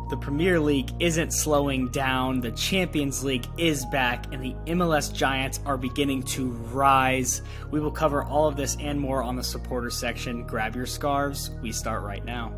The Premier League isn't slowing down, the Champions League is back, and the MLS Giants are beginning to rise. We will cover all of this and more on the supporter section. Grab your scarves. We start right now.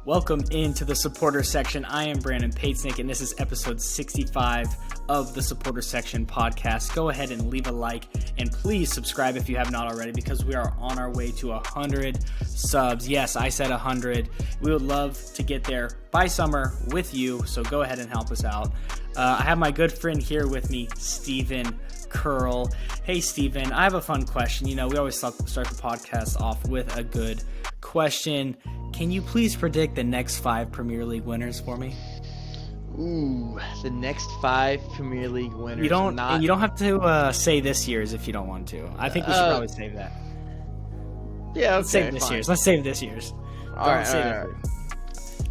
Welcome into the supporter section. I am Brandon Patesnick, and this is episode 65 of the supporter section podcast. Go ahead and leave a like, and please subscribe if you have not already, because we are on our way to 100 subs. Yes, I said 100. We would love to get there by summer with you, so go ahead and help us out. I have my good friend here with me, Steven Curl. Hey, Steven, I have a fun question. You know, we always start the podcast off with a good question. Can you please predict the next 5 Premier League winners for me? Ooh, the next 5 Premier League winners. You don't have to say this year's if you don't want to. I think we should probably save that. Yeah, okay, Let's save this year's. Let's save this year's. All right.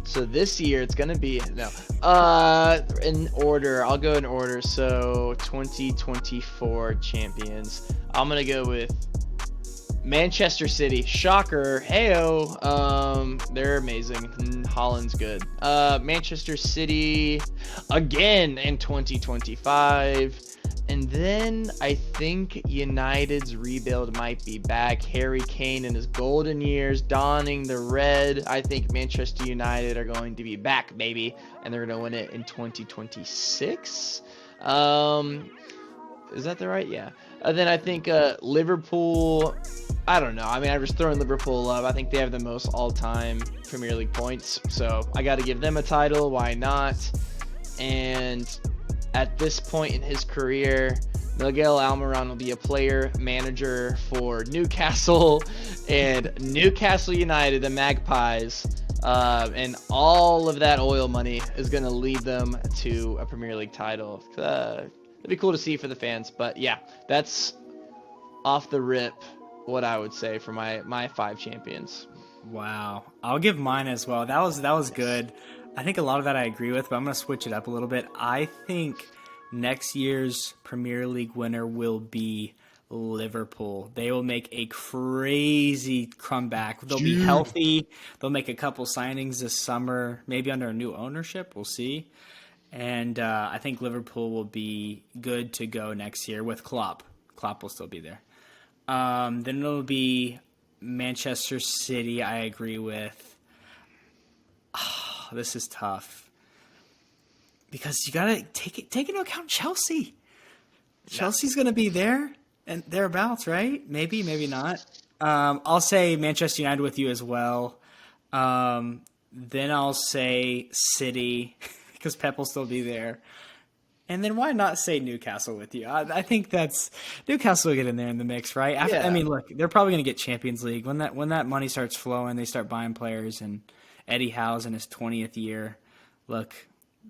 So this year it's gonna be in order. I'll go in order. So 2024 champions. I'm gonna go with Manchester City. Shocker. Heyo. They're amazing. Holland's good. Manchester City again in 2025. And then I think United's rebuild might be back. Harry Kane in his golden years, donning the red. I think Manchester United are going to be back, baby. And they're going to win it in 2026. Is that the right? Yeah. Then I think Liverpool, I don't know. I mean, I'm just throwing Liverpool up. I think they have the most all-time Premier League points. So I got to give them a title. Why not? And at this point in his career, Miguel Almiron will be a player manager for Newcastle and Newcastle United, the Magpies. And all of that oil money is going to lead them to a Premier League title. It'd be cool to see for the fans. But yeah, that's off the rip what I would say for my 5 champions. Wow. I'll give mine as well. That was good. I think a lot of that I agree with, but I'm going to switch it up a little bit. I think next year's Premier League winner will be Liverpool. They will make a crazy comeback. They'll be healthy. They'll make a couple signings this summer, maybe under a new ownership. We'll see. And I think Liverpool will be good to go next year with Klopp. Klopp will still be there. Then it'll be Manchester City, I agree with. This is tough because you got to take into account Chelsea. Chelsea's going to be there and thereabouts, right? Maybe not. I'll say Manchester United with you as well. Then I'll say City because Pep will still be there. And then why not say Newcastle with you? I think that's Newcastle will get in there in the mix, right? I mean, look, they're probably going to get Champions League when that money starts flowing. They start buying players, and Eddie Howe's in his 20th year. Look,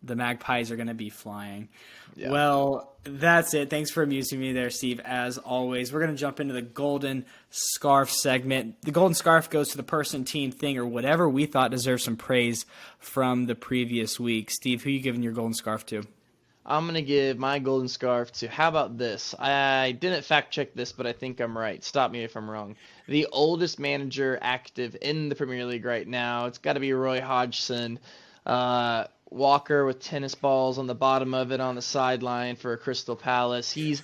the Magpies are going to be flying. Yeah. Well, that's it. Thanks for amusing me there, Steve. As always, we're going to jump into the Golden Scarf segment. The Golden Scarf goes to the person, team, thing, or whatever we thought deserves some praise from the previous week. Steve, who are you giving your Golden Scarf to? I'm going to give my Golden Scarf to, how about this? I didn't fact check this, but I think I'm right. Stop me if I'm wrong. The oldest manager active in the Premier League right now, it's got to be Roy Hodgson. Walker with tennis balls on the bottom of it on the sideline for Crystal Palace. He's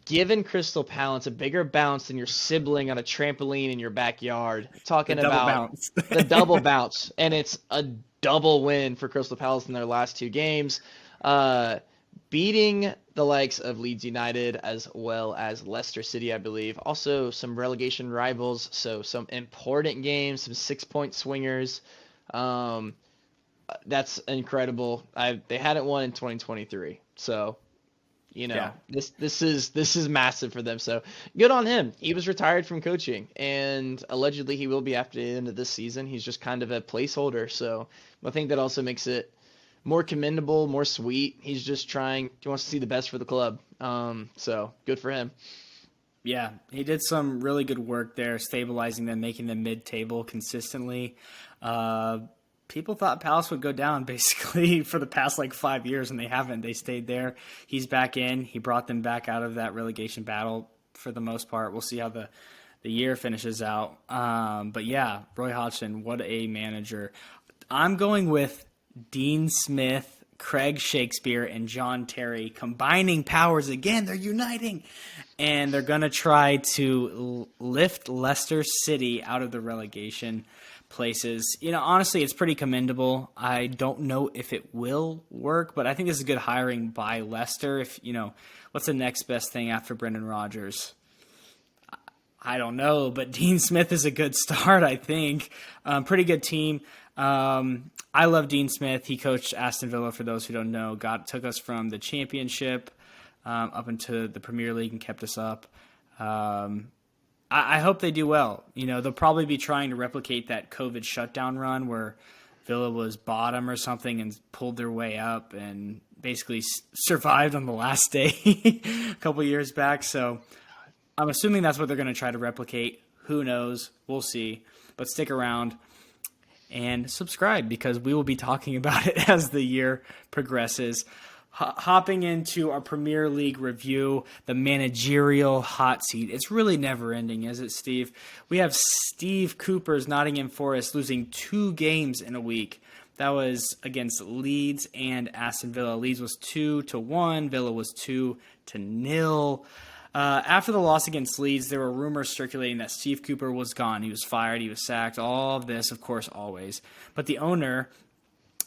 given Crystal Palace a bigger bounce than your sibling on a trampoline in your backyard. Talking about the double bounce. And it's a double win for Crystal Palace in their last 2 games. Beating the likes of Leeds United as well as Leicester City, I believe. Also some relegation rivals, so some important games, some 6-point swingers. That's incredible. They hadn't won in 2023, so this is massive for them. So good on him. He was retired from coaching, and allegedly he will be after the end of this season. He's just kind of a placeholder, so I think that also makes it more commendable, more sweet. He's just he wants to see the best for the club. So good for him. Yeah, he did some really good work there, stabilizing them, making them mid-table consistently. People thought Palace would go down basically for the past 5 years, and they haven't. They stayed there. He's back in. He brought them back out of that relegation battle for the most part. We'll see how the the year finishes out. But yeah, Roy Hodgson, what a manager. I'm going with Dean Smith, Craig Shakespeare, and John Terry combining powers again. They're uniting, and they're going to try to lift Leicester City out of the relegation places. Honestly, it's pretty commendable. I don't know if it will work, but I think this is good hiring by Leicester. What's the next best thing after Brendan Rodgers? I don't know, but Dean Smith is a good start, I think. Pretty good team. I love Dean Smith. He coached Aston Villa, for those who don't know. Took us from the Championship up into the Premier League and kept us up. I hope they do well. They'll probably be trying to replicate that COVID shutdown run where Villa was bottom or something and pulled their way up and basically survived on the last day a couple years back. So I'm assuming that's what they're going to try to replicate. Who knows? We'll see. But stick around and subscribe because we will be talking about it as the year progresses. Hopping into our Premier League review, the managerial hot seat. It's really never ending, is it, Steve? We have Steve Cooper's Nottingham Forest losing 2 games in a week. That was against Leeds and Aston Villa. Leeds was 2-1. Villa was 2-0. After the loss against Leeds, there were rumors circulating that Steve Cooper was gone. He was fired. He was sacked. All of this, of course, always. But the owner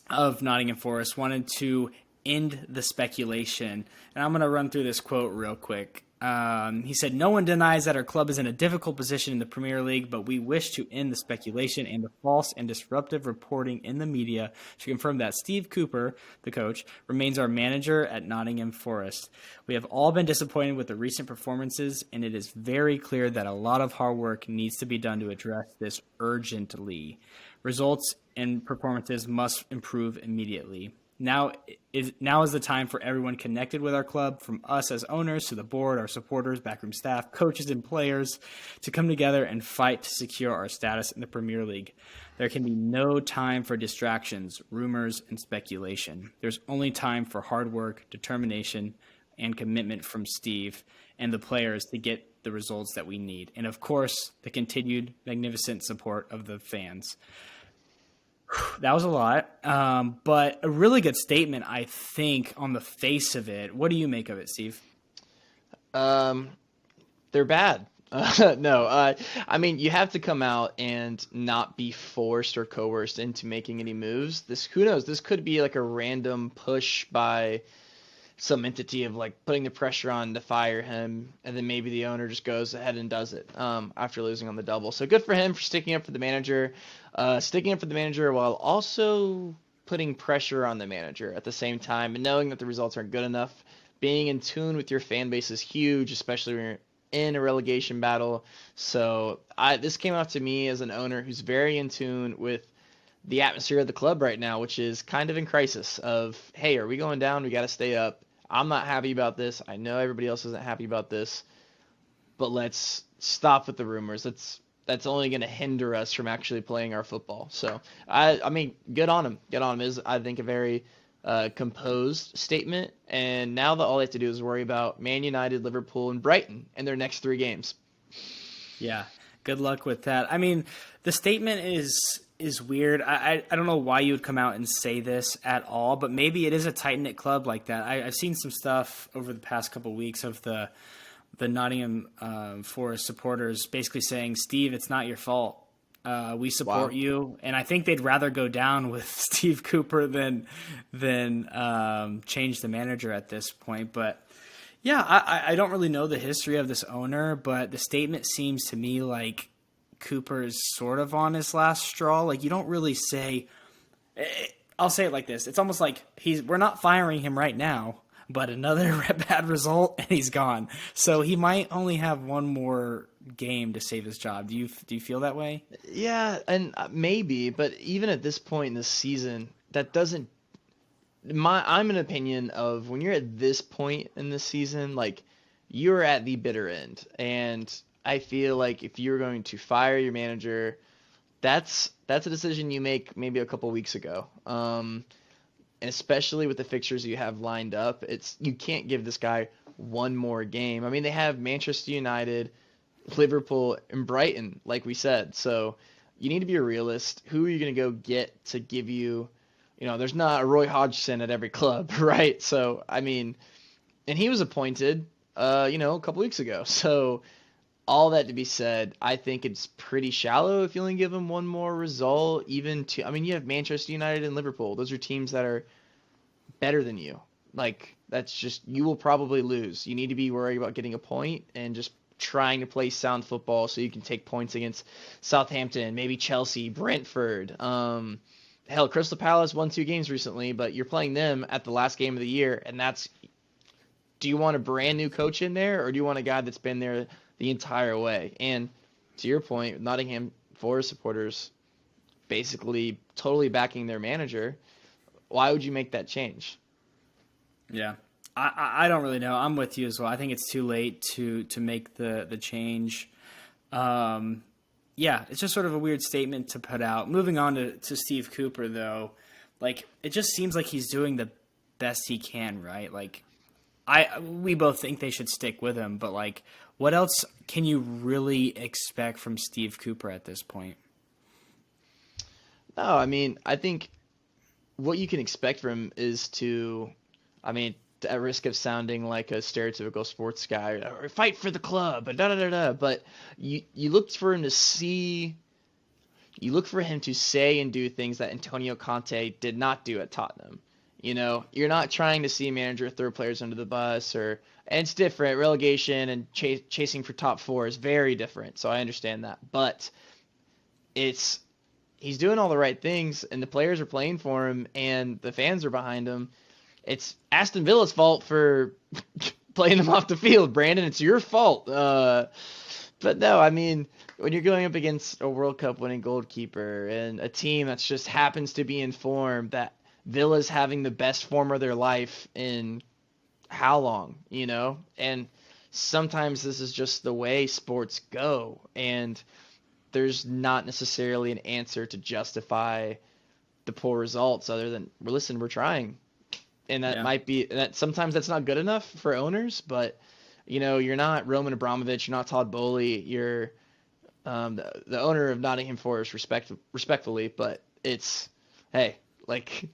of Nottingham Forest wanted to end the speculation. And I'm going to run through this quote real quick. He said, "No one denies that our club is in a difficult position in the Premier League, but we wish to end the speculation and the false and disruptive reporting in the media to confirm that Steve Cooper, the coach, remains our manager at Nottingham Forest. We have all been disappointed with the recent performances, and it is very clear that a lot of hard work needs to be done to address this urgently. Results and performances must improve immediately. Now is the time for everyone connected with our club, from us as owners to the board, our supporters, backroom staff, coaches, and players, to come together and fight to secure our status in the Premier League. There can be no time for distractions, rumors, and speculation. There's only time for hard work, determination, and commitment from Steve and the players to get the results that we need. And, of course, the continued magnificent support of the fans." That was a lot, but a really good statement, I think, on the face of it. What do you make of it, Steve? They're bad. No, I mean, you have to come out and not be forced or coerced into making any moves. Who knows? This could be like a random push by some entity of like putting the pressure on to fire him, and then maybe the owner just goes ahead and does it after losing on the double. So good for him for sticking up for the manager, while also putting pressure on the manager at the same time, and knowing that the results aren't good enough. Being in tune with your fan base is huge, especially when you're in a relegation battle. So this came out to me as an owner who's very in tune with the atmosphere of the club right now, which is kind of in crisis of, hey, are we going down? We got to stay up. I'm not happy about this. I know everybody else isn't happy about this, but let's stop with the rumors. That's only going to hinder us from actually playing our football. So I mean, good on him. Good on him is, I think, a very composed statement. And now all they have to do is worry about Man United, Liverpool, and Brighton in their next 3 games. Yeah, good luck with that. I mean, the statement is weird. I don't know why you would come out and say this at all, but maybe it is a tight-knit club like that. I've seen some stuff over the past couple of weeks of the Nottingham Forest supporters basically saying, "Steve, it's not your fault. We support you," and I think they'd rather go down with Steve Cooper than change the manager at this point. But yeah, I don't really know the history of this owner, but the statement seems to me like Cooper is sort of on his last straw. Like, you don't really say. I'll say it like this: it's almost like we're not firing him right now, but another bad result and he's gone. So he might only have one more game to save his job. Do you feel that way? Yeah, and maybe, but even at this point in the season, that doesn't. I'm an opinion of when you're at this point in the season, like, you're at the bitter end, and I feel like if you're going to fire your manager, that's a decision you make maybe a couple weeks ago. And especially with the fixtures you have lined up, you can't give this guy one more game. I mean, they have Manchester United, Liverpool, and Brighton, like we said. So you need to be a realist. Who are you going to go get to give you, there's not a Roy Hodgson at every club, right? So, I mean, and he was appointed, a couple weeks ago. So all that to be said, I think it's pretty shallow if you only give him one more result. I mean, you have Manchester United and Liverpool. Those are teams that are better than you. Like, that's just, you will probably lose. You need to be worried about getting a point and just trying to play sound football so you can take points against Southampton, maybe Chelsea, Brentford. Hell, Crystal Palace won 2 games recently, but you're playing them at the last game of the year, and do you want a brand new coach in there, or do you want a guy that's been there the entire way? And to your point, Nottingham Forest supporters basically totally backing their manager. Why would you make that change? Yeah. I don't really know. I'm with you as well. I think it's too late to make the change. Yeah, it's just sort of a weird statement to put out. Moving on to Steve Cooper, though, like, it just seems like he's doing the best he can, right? Like, we both think they should stick with him, but like, what else can you really expect from Steve Cooper at this point? No, I mean, I think what you can expect from him is I mean, at risk of sounding like a stereotypical sports guy, or fight for the club, da da da da. But you looked for him to see, you look for him to say and do things that Antonio Conte did not do at Tottenham. You're not trying to see a manager throw players under the bus, and it's different. Relegation and chasing for top four is very different. So I understand that, but it's he's doing all the right things, and the players are playing for him, and the fans are behind him. It's Aston Villa's fault for playing them off the field, Brandon. It's your fault. But no, I mean, when you're going up against a World Cup winning goalkeeper and a team that's just happens to be in form, that Villa's having the best form of their life in how long, And sometimes this is just the way sports go, and there's not necessarily an answer to justify the poor results other than, well, listen, we're trying. And that Yeah. might be that sometimes that's not good enough for owners, but you're not Roman Abramovich, you're not Todd Bowley, you're the owner of Nottingham Forest, respectfully, but it's, hey, like,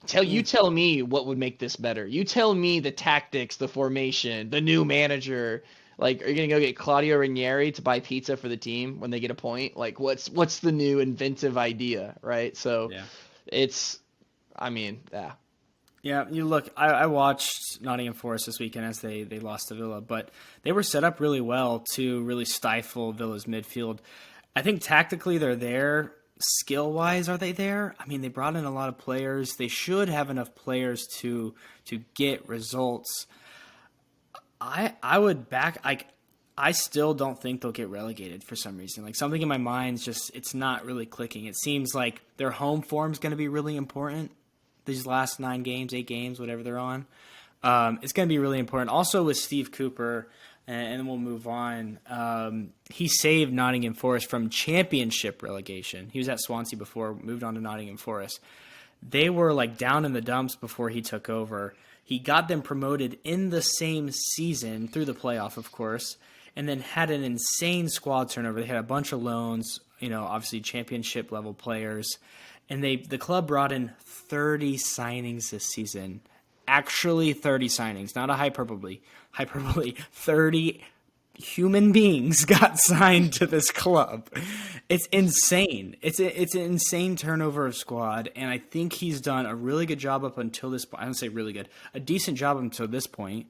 tell me what would make this better. You tell me the tactics, the formation, the new manager. Like, are you gonna go get Claudio Ranieri to buy pizza for the team when they get a point? Like, what's the new inventive idea, right? So, Yeah. it's, I mean, yeah. Yeah, you look. I watched Nottingham Forest this weekend as they lost to Villa, but they were set up really well to really stifle Villa's midfield. I think tactically they're there. Skill wise, are they there? I mean, they brought in a lot of players. They should have enough players to get results. I would back. I still don't think they'll get relegated for some reason. Like, something in my mind is just, it's not really clicking. It seems like their home form is going to be really important. These last 9 games, 8 games, whatever they're on. It's going to be really important. Also with Steve Cooper, and then we'll move on. He saved Nottingham Forest from championship relegation. He was at Swansea before, moved on to Nottingham Forest. They were like down in the dumps before he took over. He got them promoted in the same season through the playoff, of course, and then had an insane squad turnover. They had a bunch of loans, obviously championship level players. And the club brought in 30 signings this season. Actually 30 signings, not a hyperbole. 30 human beings got signed to this club. It's insane. It's an insane turnover of squad, and I think he's done a really good job up until this point. I don't say really good. A decent job until this point.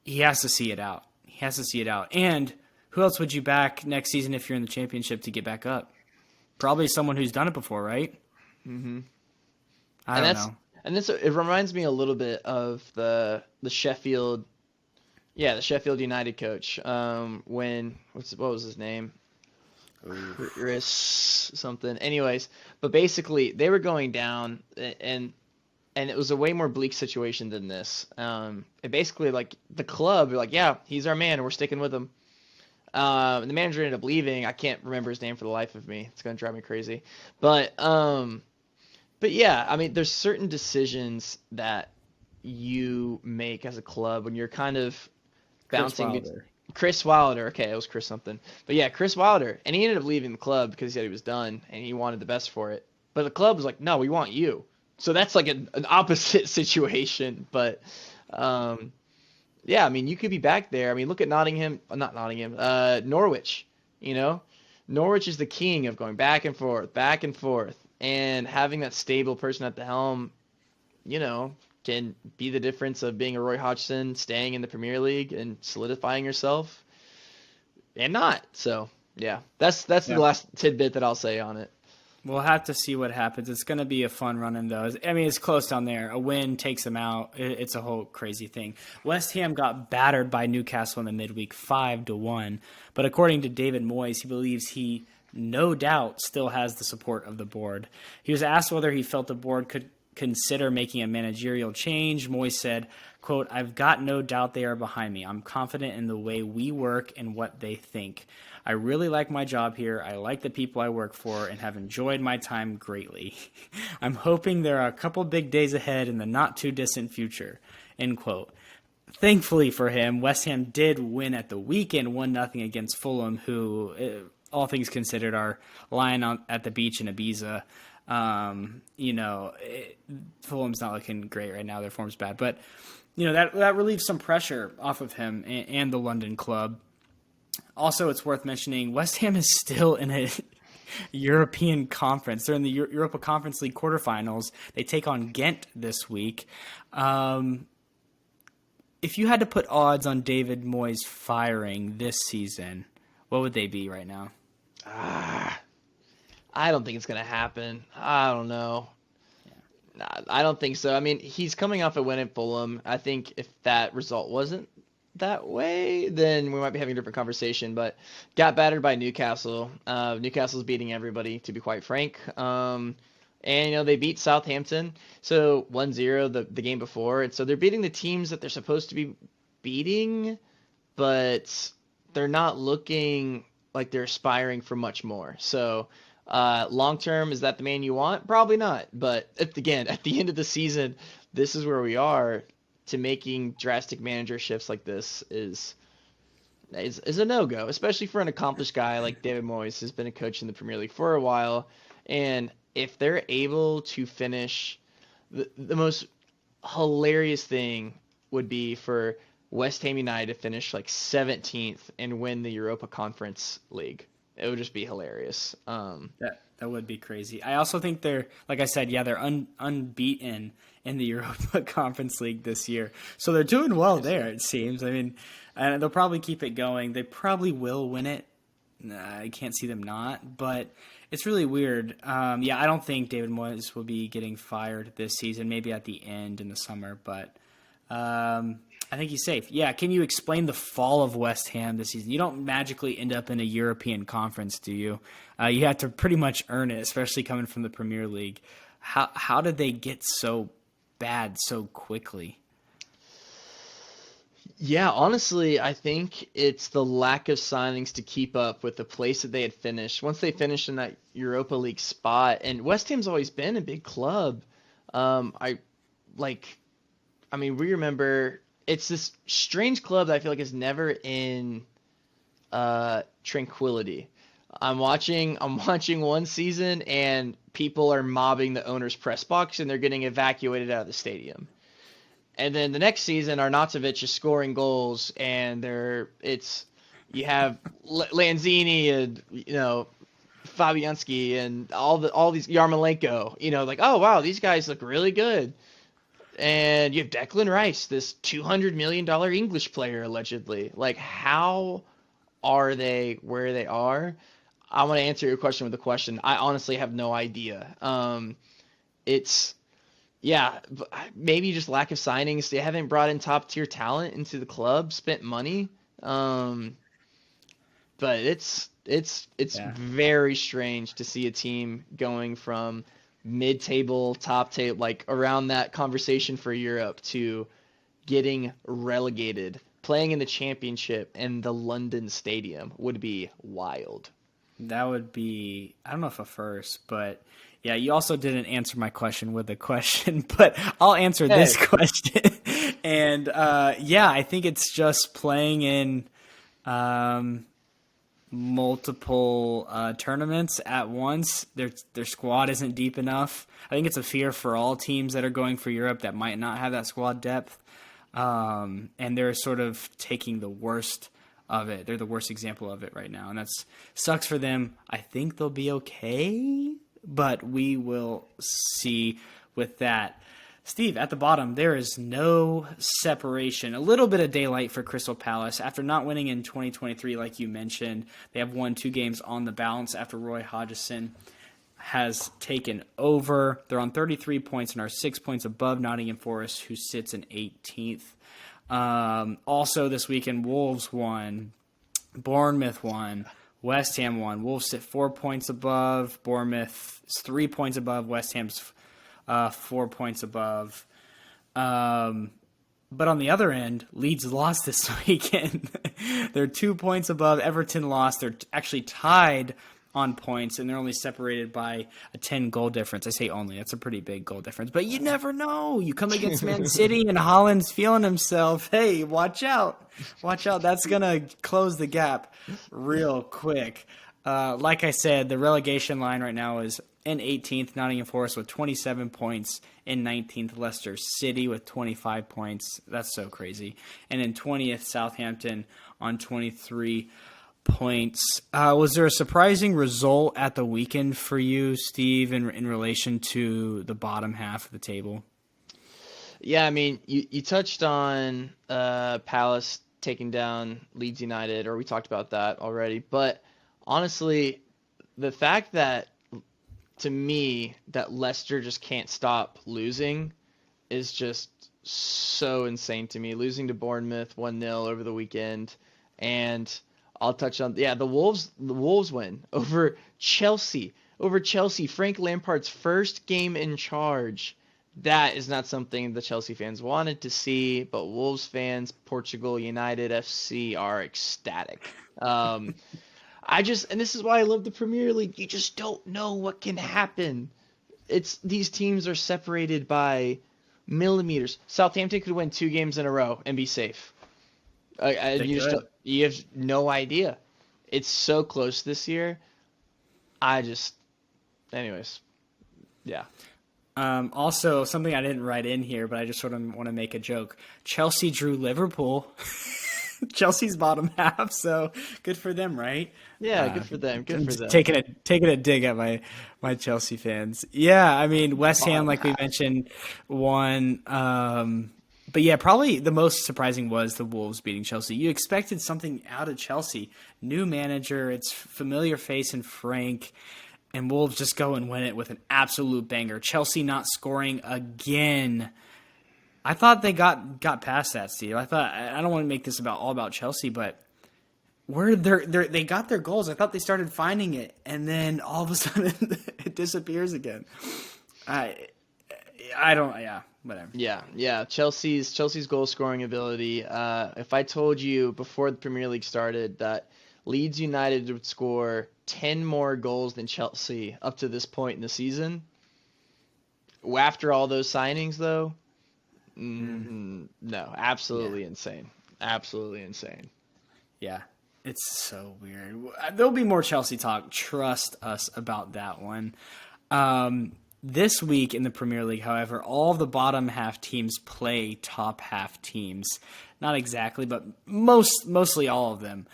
He has to see it out. And who else would you back next season if you're in the championship to get back up? Probably someone who's done it before, right? Mm-hmm. I don't know. And it reminds me a little bit of the Sheffield, the Sheffield United coach. What was his name? Chris something. Anyways, but basically they were going down, and it was a way more bleak situation than this. It basically, like, the club, they're like, yeah, he's our man, and we're sticking with him. The manager ended up leaving. I can't remember his name for the life of me. It's gonna drive me crazy. But yeah, I mean, there's certain decisions that you make as a club when you're kind of Chris bouncing. Wilder. Chris Wilder. Okay, it was Chris something. But yeah, Chris Wilder. And he ended up leaving the club because he said he was done and he wanted the best for it. But the club was like, no, we want you. So that's like an opposite situation. But um, yeah, I mean, you could be back there. I mean, look at Nottingham, not Nottingham, Norwich. You know, Norwich is the king of going back and forth, and having that stable person at the helm, can be the difference of being a Roy Hodgson, staying in the Premier League and solidifying yourself, and not. So yeah, that's the Yeah. last tidbit that I'll say on it. We'll have to see what happens. It's going to be a fun run-in, though. I mean, it's close down there. A win takes them out. It's a whole crazy thing. West Ham got battered by Newcastle in the midweek, 5-1. But according to David Moyes, he believes he, no doubt, still has the support of the board. He was asked whether he felt the board could consider making a managerial change. Moyes said, quote, "I've got no doubt they are behind me. I'm confident in the way we work and what they think. I really like my job here. I like the people I work for and have enjoyed my time greatly. I'm hoping there are a couple big days ahead in the not too distant future." End quote. Thankfully for him, West Ham did win at the weekend 1-0 against Fulham, who, all things considered, are lying at the beach in Ibiza. Fulham's not looking great right now. Their form's bad. But, that relieves some pressure off of him and the London club. Also, it's worth mentioning West Ham is still in a European conference. They're in the Europa Conference League quarterfinals. They take on Ghent this week. If you had to put odds on David Moyes firing this season, what would they be right now? I don't think it's gonna happen. I don't know. Nah, I don't think so. I mean, he's coming off a win at Fulham. I think if that result wasn't that way, then we might be having a different conversation. But got battered by Newcastle. Newcastle's beating everybody, to be quite frank. And they beat Southampton, so 1-0 the game before, and so they're beating the teams that they're supposed to be beating, but they're not looking like they're aspiring for much more. So long term, is that the man you want? Probably not. But again, at the end of the season, this is where we are. To making drastic manager shifts like this is a no-go, especially for an accomplished guy like David Moyes, who's been a coach in the Premier League for a while. And if they're able to finish, the most hilarious thing would be for West Ham United to finish like 17th and win the Europa Conference League. It would just be hilarious. That would be crazy. I also think they're, like I said, they're unbeaten in the Europa Conference League this year. So they're doing well there, it seems. I mean, they'll probably keep it going. They probably will win it. I can't see them not, but it's really weird. I don't think David Moyes will be getting fired this season, maybe at the end in the summer, but I think he's safe. Yeah, can you explain the fall of West Ham this season? You don't magically end up in a European conference, do you? You have to pretty much earn it, especially coming from the Premier League. How did they get so bad so quickly? Yeah, honestly, I think it's the lack of signings to keep up with the place that they had finished. Once they finished in that Europa League spot, and West Ham's always been a big club. I like, I mean, we remember it's this strange club that I feel like is never in tranquility. I'm watching one season and people are mobbing the owner's press box and they're getting evacuated out of the stadium. And then the next season, Arnautovic is scoring goals, and you have Lanzini and Fabianski and all these Yarmolenko. Like, oh wow, these guys look really good. And you have Declan Rice, this $200 million English player allegedly. Like, how are they where they are? I want to answer your question with a question. I honestly have no idea. It's Yeah, maybe just lack of signings. They haven't brought in top tier talent into the club, spent money. But it's Yeah. very strange to see a team going from mid-table, top table, like around that conversation for Europe to getting relegated. Playing in the championship in the London Stadium would be wild. That would be, I don't know if a first, but yeah, you also didn't answer my question with a question, but I'll answer this question. And I think it's just playing in um, multiple tournaments at once. Their squad isn't deep enough. I think it's a fear for all teams that are going for Europe that might not have that squad depth. And they're sort of taking the worst of it. They're the worst example of it right now, and that's sucks for them. I think they'll be okay, but we will see with that. Steve, at the bottom, there is no separation. A little bit of daylight for Crystal Palace. After not winning in 2023, like you mentioned, they have won 2 games on the bounce after Roy Hodgson has taken over. They're on 33 points and are 6 points above Nottingham Forest, who sits in 18th. Also this weekend, Wolves won, Bournemouth won, West Ham won. Wolves sit 4 points above, Bournemouth is 3 points above, West Ham's 4 points above. But on the other end, Leeds lost this weekend. They're 2 points above. Everton lost. They're actually tied on points, and they're only separated by a 10-goal difference. I say only. That's a pretty big goal difference. But you never know. You come against Man City, and Haaland's feeling himself. Hey, watch out. Watch out. That's going to close the gap real quick. Like I said, the relegation line right now is in 18th, Nottingham Forest with 27 points. In 19th, Leicester City with 25 points. That's so crazy. And in 20th, Southampton on 23 points. Was there a surprising result at the weekend for you, Steve, in relation to the bottom half of the table? Yeah, I mean, you touched on Palace taking down Leeds United, or we talked about that already. But honestly, the fact that, to me, that Leicester just can't stop losing is just so insane to me. Losing to Bournemouth 1-0 over the weekend, and I'll touch on the Wolves win over Chelsea. Frank Lampard's first game in charge. That is not something the Chelsea fans wanted to see, but Wolves fans, Portugal United FC, are ecstatic. And this is why I love the Premier League. You just don't know what can happen. These teams are separated by millimeters. Southampton could win 2 games in a row and be safe. You have no idea. It's so close this year. Anyways, yeah. Also, something I didn't write in here, but I just sort of want to make a joke. Chelsea drew Liverpool. Chelsea's bottom half, so good for them, right? Yeah, good for them. Good for them. Taking a dig at my Chelsea fans. Yeah, I mean West Ham, like we mentioned, won. But yeah, probably the most surprising was the Wolves beating Chelsea. You expected something out of Chelsea. New manager, it's familiar face in Frank, and Wolves just go and win it with an absolute banger. Chelsea not scoring again. I thought they got past that, Steve. I don't want to make this all about Chelsea, but they got their goals. I thought they started finding it, and then all of a sudden it disappears again. Whatever. Yeah. Chelsea's goal scoring ability. If I told you before the Premier League started that Leeds United would score 10 more goals than Chelsea up to this point in the season, after all those signings, though, no, absolutely insane. Absolutely insane. Yeah, it's so weird. There'll be more Chelsea talk. Trust us about that one. This week in the Premier League, however, all of the bottom half teams play top half teams. Not exactly, but mostly all of them.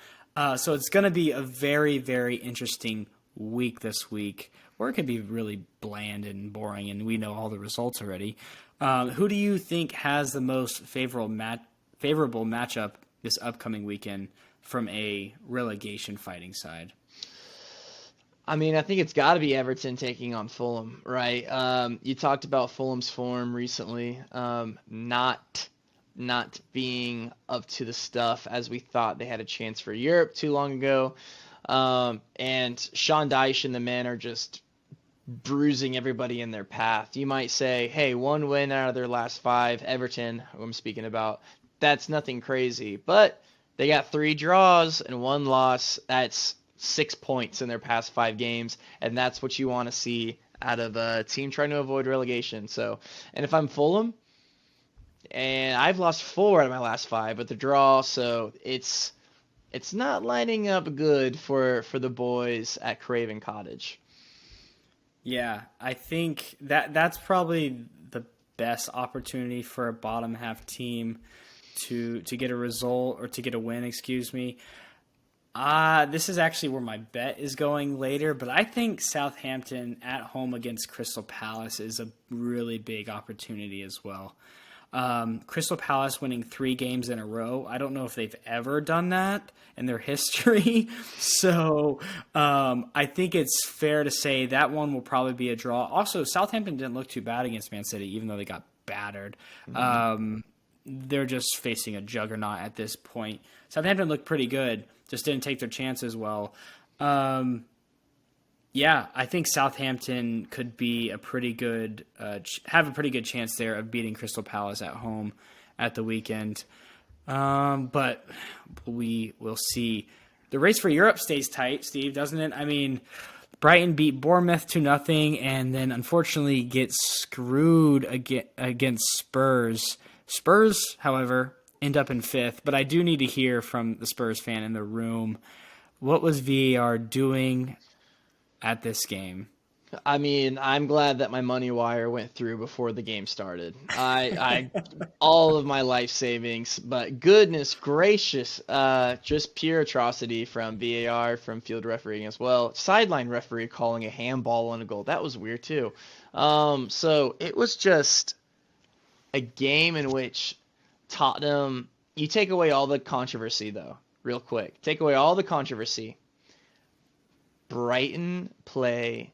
So it's going to be a very, very interesting week this week, or it could be really bland and boring, and we know all the results already. Who do you think has the most favorable matchup this upcoming weekend from a relegation fighting side? I mean, I think it's got to be Everton taking on Fulham, right? You talked about Fulham's form recently, not being up to the stuff as we thought. They had a chance for Europe too long ago, and Sean Dyche and the men are just bruising everybody in their path. You might say, hey, 1 win out of their last 5, Everton, who I'm speaking about, that's nothing crazy, but they got 3 draws and 1 loss. That's 6 points in their past 5 games, and that's what you want to see out of a team trying to avoid relegation. So, and if I'm Fulham, and I've lost 4 out of my last 5 with the draw, so it's it's not lining up good for the boys at Craven Cottage. Yeah, I think that's probably the best opportunity for a bottom half team to get a result or to get a win, excuse me. This is actually where my bet is going later, but I think Southampton at home against Crystal Palace is a really big opportunity as well. Crystal Palace winning 3 games in a row. I don't know if they've ever done that in their history. So I think it's fair to say that one will probably be a draw. Also, Southampton didn't look too bad against Man City, even though they got battered. They're just facing a juggernaut at this point. Southampton looked pretty good, just didn't take their chances well. Yeah, I think Southampton could be a pretty good, have a pretty good chance there of beating Crystal Palace at home at the weekend. But we will see. The race for Europe stays tight, Steve, doesn't it? I mean, Brighton beat Bournemouth 2-0, and then unfortunately get screwed against Spurs. Spurs, however, end up in 5th. But I do need to hear from the Spurs fan in the room. What was VAR doing at this game? I mean, I'm glad that my money wire went through before the game started. I all of my life savings, but goodness gracious, just pure atrocity from VAR, from field refereeing as well. Sideline referee calling a handball on a goal. That was weird too. So it was just a game in which Tottenham, you take away all the controversy though, real quick. Take away all the controversy. Brighton play.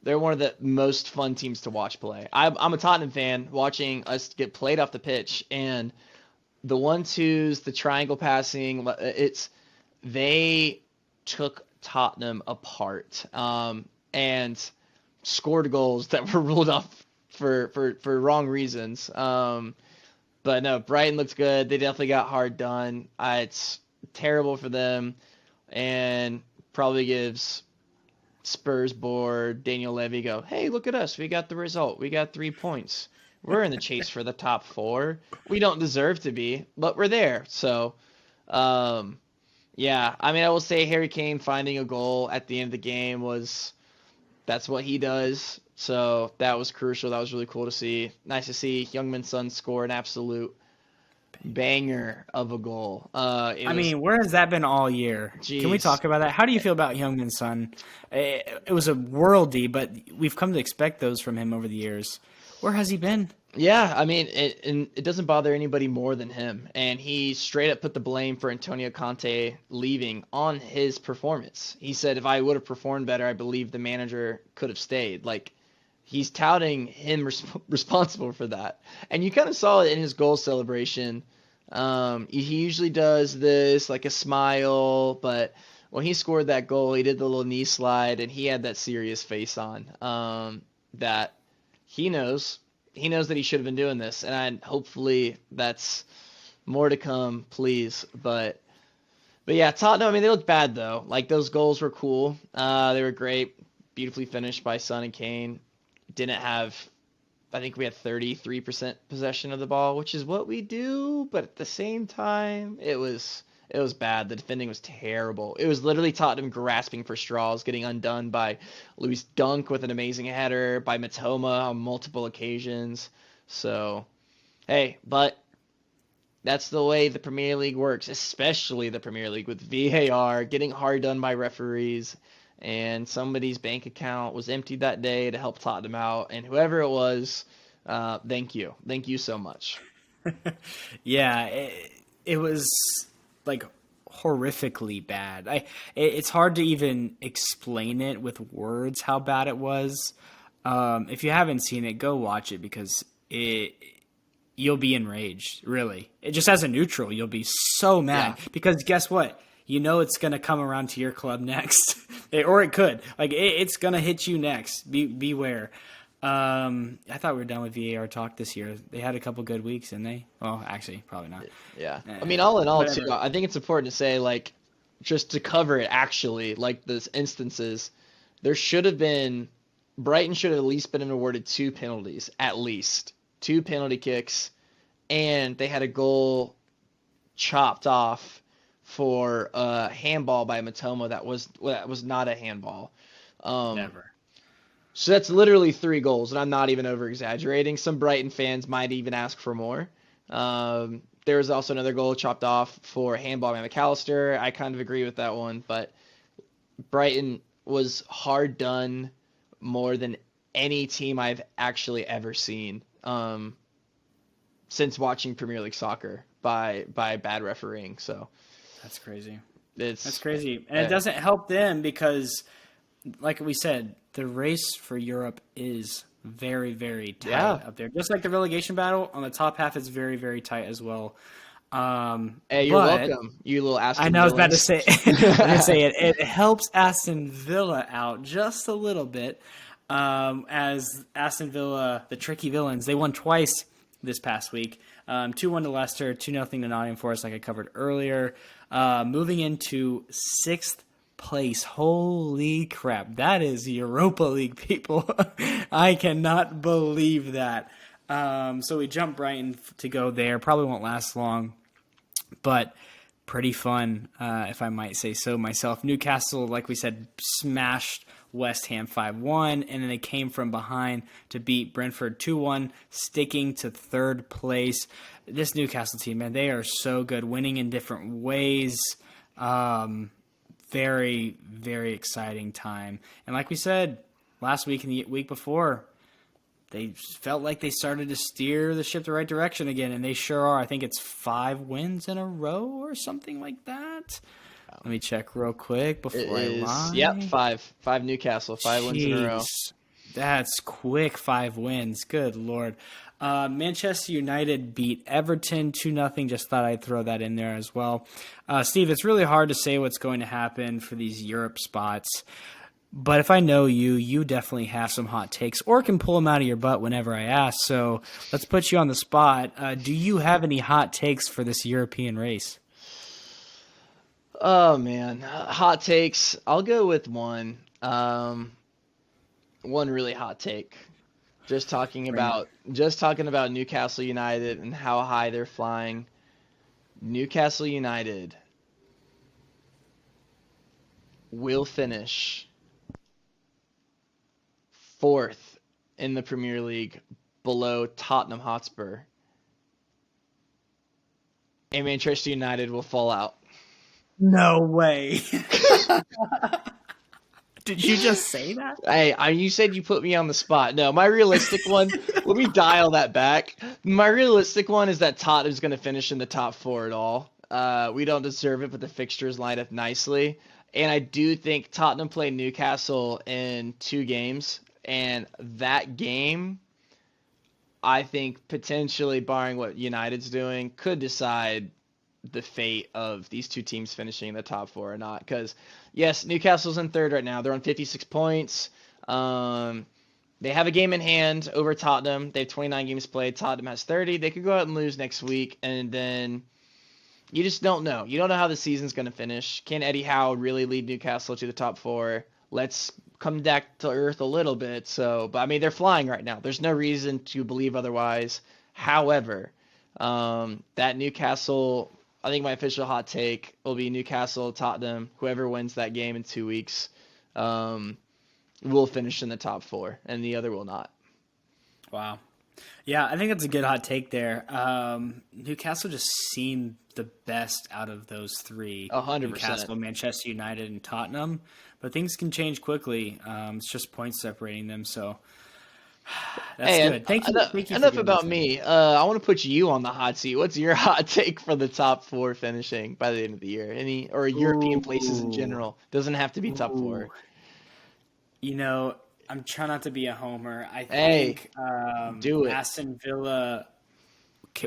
They're one of the most fun teams to watch play. I'm a Tottenham fan watching us get played off the pitch, and the 1-2s, the triangle passing, they took Tottenham apart, and scored goals that were ruled off for wrong reasons. But no, Brighton looks good. They definitely got hard done. It's terrible for them, and probably gives Spurs board Daniel Levy go, hey, look at us. We got the result. We got 3 points. We're in the chase for the top 4. We don't deserve to be, but we're there. So, yeah, I mean, I will say Harry Kane finding a goal at the end of the game that's what he does. So that was crucial. That was really cool to see. Nice to see Youngmin Son score an absolute banger of a goal. I mean, where has that been all year? Jeez. Can we talk about that? How do you feel about Youngmin Son? It was a worldie, but we've come to expect those from him over the years. Where has he been? Yeah, I mean, it doesn't bother anybody more than him. And he straight up put the blame for Antonio Conte leaving on his performance. He said, if I would have performed better, I believe the manager could have stayed. Like, he's touting him responsible for that. And you kind of saw it in his goal celebration. He usually does this, like a smile, but when he scored that goal, he did the little knee slide, and he had that serious face on, that he knows that he should have been doing this, and hopefully that's more to come, please. But yeah, Tottenham, I mean, they look bad though. Like, those goals were cool. They were great, beautifully finished by Son and Kane. Didn't have, I think we had 33% possession of the ball, which is what we do, but at the same time, it was bad. The defending was terrible. It was literally Tottenham grasping for straws, getting undone by Luis Dunk with an amazing header, by Matoma on multiple occasions. So, hey, but that's the way the Premier League works, especially the Premier League with VAR, getting hard done by referees. And somebody's bank account was emptied that day to help Tottenham out. And whoever it was, thank you. Thank you so much. Yeah, it was like horrifically bad. It's hard to even explain it with words how bad it was. If you haven't seen it, go watch it because you'll be enraged, really. It just as a neutral, you'll be so mad because guess what? You know it's going to come around to your club next. Or it could. Like, it's going to hit you next. Beware. I thought we were done with VAR talk this year. They had a couple good weeks, didn't they? Well, actually, probably not. Yeah. I mean, all in all, Whatever. too, I think it's important to say, like, just to cover it actually, like, those instances, there should have been, Brighton should have at least been awarded 2 penalties, at least. 2 penalty kicks, and they had a goal chopped off for a handball by Matoma that was not a handball. Never. So that's literally 3 goals, and I'm not even over exaggerating. Some Brighton fans might even ask for more. There was also another goal chopped off for handball by McAllister. I kind of agree with that one, but Brighton was hard done more than any team I've actually ever seen since watching Premier League soccer by bad refereeing. So That's crazy. it's That's crazy. And it doesn't help them because, like we said, the race for Europe is very, very tight Yeah. up there. Just like the relegation battle, on the top half, it's very, very tight as well. Hey, you're But welcome, you little Aston I know I was about to Villans. say, I was going to say it helps Aston Villa out just a little bit. As Aston Villa, the tricky villains, they won twice this past week. 2-1 to Leicester, 2-0 to Nottingham Forest, like I covered earlier. Moving into 6th place. Holy crap. That is Europa League, people. I cannot believe that. So we jumped Brighton to go there. Probably won't last long, but pretty fun, if I might say so myself. Newcastle, like we said, smashed West Ham 5-1, and then they came from behind to beat Brentford 2-1, sticking to 3rd place. This Newcastle team, man, they are so good, winning in different ways. Very, very exciting time. And like we said, last week and the week before, they felt like they started to steer the ship the right direction again, and they sure are. I think it's 5 wins in a row or something like that. Let me check real quick before I lie. Yep, 5 Newcastle, 5 wins in a row. Jeez, that's quick, 5 wins. Good Lord. Manchester United beat Everton 2-0. Just thought I'd throw that in there as well. Steve, it's really hard to say what's going to happen for these Europe spots. But if I know you, you definitely have some hot takes or can pull them out of your butt whenever I ask. So let's put you on the spot. Do you have any hot takes for this European race? Oh man, hot takes. I'll go with one. One really hot take. Just talking about Newcastle United and how high they're flying. Newcastle United will finish 4th in the Premier League below Tottenham Hotspur. And Manchester United will fall out. No way. Did you just say that? Hey, you said you put me on the spot. No, my realistic one, let me dial that back. My realistic one is that Tottenham's going to finish in the top 4 at all. We don't deserve it, but the fixtures line up nicely. And I do think Tottenham played Newcastle in 2 games. And that game, I think potentially, barring what United's doing, could decide the fate of these 2 teams finishing in the top 4 or not. Because, yes, Newcastle's in 3rd right now. They're on 56 points. They have a game in hand over Tottenham. They have 29 games played. Tottenham has 30. They could go out and lose next week. And then you just don't know. You don't know how the season's going to finish. Can Eddie Howe really lead Newcastle to the top 4? Let's come back to earth a little bit. But I mean, they're flying right now. There's no reason to believe otherwise. However, that Newcastle, I think my official hot take will be Newcastle, Tottenham, whoever wins that game in 2 weeks, will finish in the top 4, and the other will not. Wow. Yeah, I think that's a good hot take there. Newcastle just seemed the best out of those 3. 100%. Newcastle, Manchester United, and Tottenham. But things can change quickly. It's just points separating them. So that's good. Thank you. Enough about me. I want to put you on the hot seat. What's your hot take for the top 4 finishing by the end of the year? Or European places in general? Doesn't have to be top 4. You know, I'm trying not to be a homer. I Hey, think do it. Aston Villa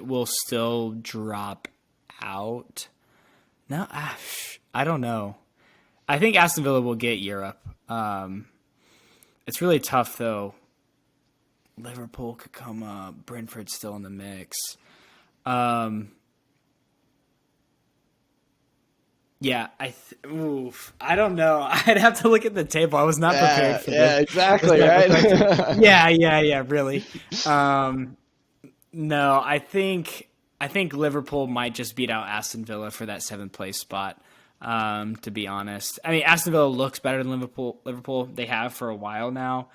will still drop out. No, I don't know. I think Aston Villa will get Europe. It's really tough, though. Liverpool could come up. Brentford's still in the mix. Yeah, I don't know. I'd have to look at the table. I was not prepared for this. Yeah, exactly, right? Yeah, really. No, I think I think Liverpool might just beat out Aston Villa for that 7th place spot. To be honest, I mean Aston Villa looks better than Liverpool. Liverpool they have for a while now,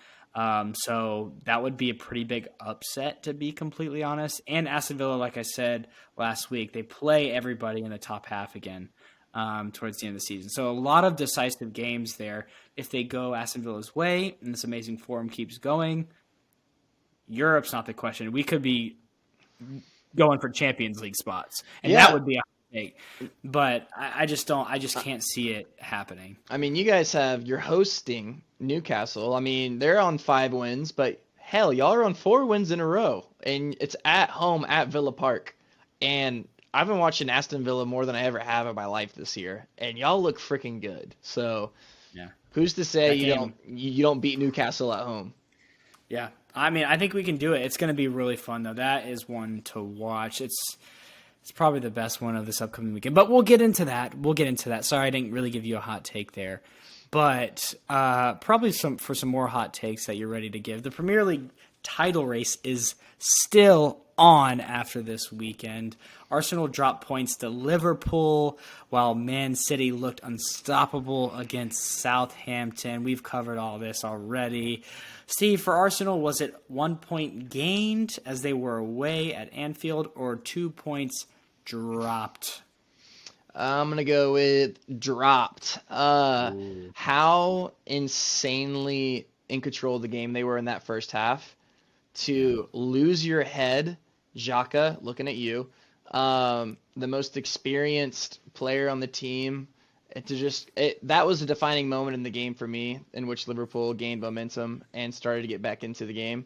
so that would be a pretty big upset to be completely honest. And Aston Villa, like I said last week, they play everybody in the top half again towards the end of the season. So a lot of decisive games there. If they go Aston Villa's way and this amazing form keeps going, Europe's not the question. We could be going for Champions League spots, and that would be a take. But I just can't see it happening. I mean, you're hosting Newcastle. I mean, they're on 5 wins, but hell, y'all are on 4 wins in a row, and it's at home at Villa Park. And I've been watching Aston Villa more than I ever have in my life this year, and y'all look freaking good. So, yeah, who's to say you don't beat Newcastle at home? Yeah, I mean, I think we can do it. It's going to be really fun, though. That is one to watch. It's probably the best one of this upcoming weekend. But we'll get into that. Sorry, I didn't really give you a hot take there. But probably for some more hot takes that you're ready to give. The Premier League title race is still on after this weekend. Arsenal dropped points to Liverpool, while Man City looked unstoppable against Southampton. We've covered all this already. Steve, for Arsenal, was it 1 point gained as they were away at Anfield, or 2 points dropped? I'm going to go with dropped. How insanely in control of the game they were in that first half. To lose your head, Xhaka, looking at you, the most experienced player on the team, that was a defining moment in the game for me, in which Liverpool gained momentum and started to get back into the game.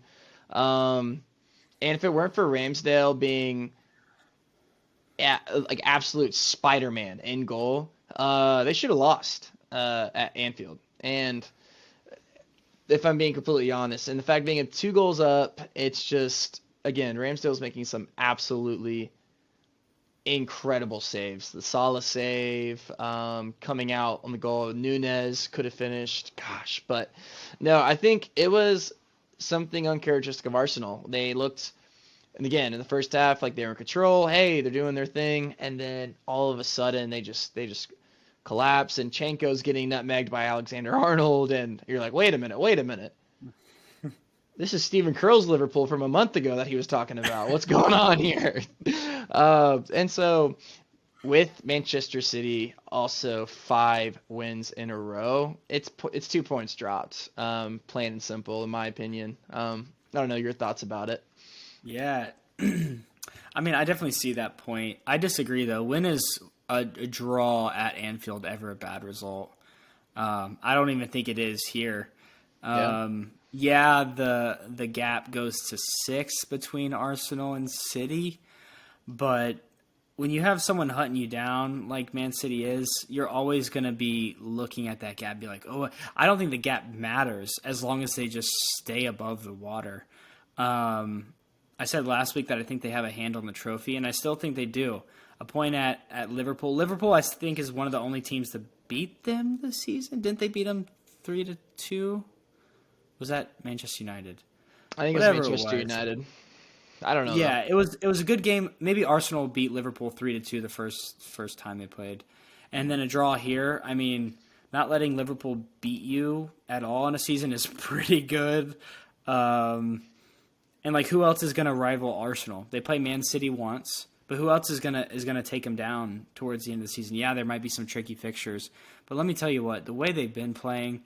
And if it weren't for Ramsdale being like absolute Spider-Man in goal, they should have lost at Anfield. And if I'm being completely honest, and the fact being 2 goals up, it's just, again, Ramsdale's making some absolutely incredible saves. The Salah save, coming out on the goal, Nunez could have finished. Gosh, but no, I think it was something uncharacteristic of Arsenal. They looked, and again, in the first half, like they were in control. Hey, they're doing their thing, and then all of a sudden they just collapse, and Chenko's getting nutmegged by Alexander-Arnold, and you're like, wait a minute. This is Stephen Curl's Liverpool from a month ago that he was talking about. What's going on here? And so with Manchester City also 5 wins in a row, it's 2 points dropped, plain and simple, in my opinion. I don't know your thoughts about it. Yeah. I mean, I definitely see that point. I disagree, though. When is a draw at Anfield ever a bad result? I don't even think it is here. Yeah, the gap goes to 6 between Arsenal and City, but when you have someone hunting you down like Man City is, you're always going to be looking at that gap and be like, oh, I don't think the gap matters as long as they just stay above the water. I said last week that I think they have a hand on the trophy, and I still think they do. A point at Liverpool. Liverpool, I think, is one of the only teams to beat them this season. Didn't they beat them 3-2? Was that Manchester United? I think it was Manchester United. I don't know. Yeah, though. It was a good game. Maybe Arsenal beat Liverpool 3-2 the first time they played, and then a draw here. I mean, not letting Liverpool beat you at all in a season is pretty good. And like, who else is going to rival Arsenal? They play Man City once, but who else is gonna take them down towards the end of the season? Yeah, there might be some tricky fixtures, but let me tell you what, the way they've been playing.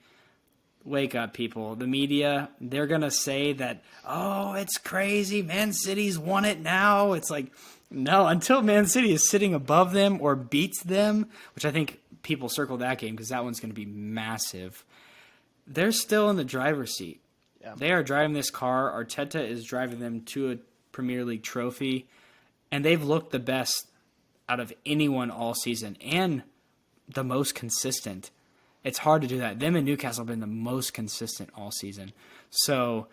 Wake up, people. The media, they're going to say that, oh, it's crazy. Man City's won it now. It's like, no, until Man City is sitting above them or beats them, which I think people circle that game because that one's going to be massive. They're still in the driver's seat. Yeah. They are driving this car. Arteta is driving them to a Premier League trophy, and they've looked the best out of anyone all season and the most consistent. It's hard to do that. Them and Newcastle have been the most consistent all season. So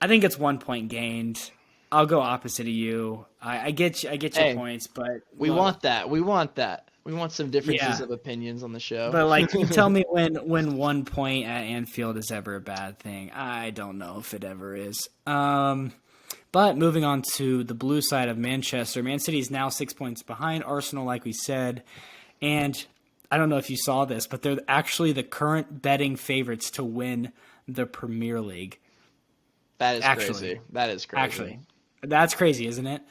I think it's 1 point gained. I'll go opposite of you. I get your points, but we want that. We want some differences of opinions on the show. But like, you tell me when 1 point at Anfield is ever a bad thing. I don't know if it ever is. But moving on to the blue side of Manchester, Man City is now 6 points behind Arsenal, like we said. And I don't know if you saw this, but they're actually the current betting favorites to win the Premier League. That is Actually, crazy. That is crazy. actually, that's crazy, isn't it?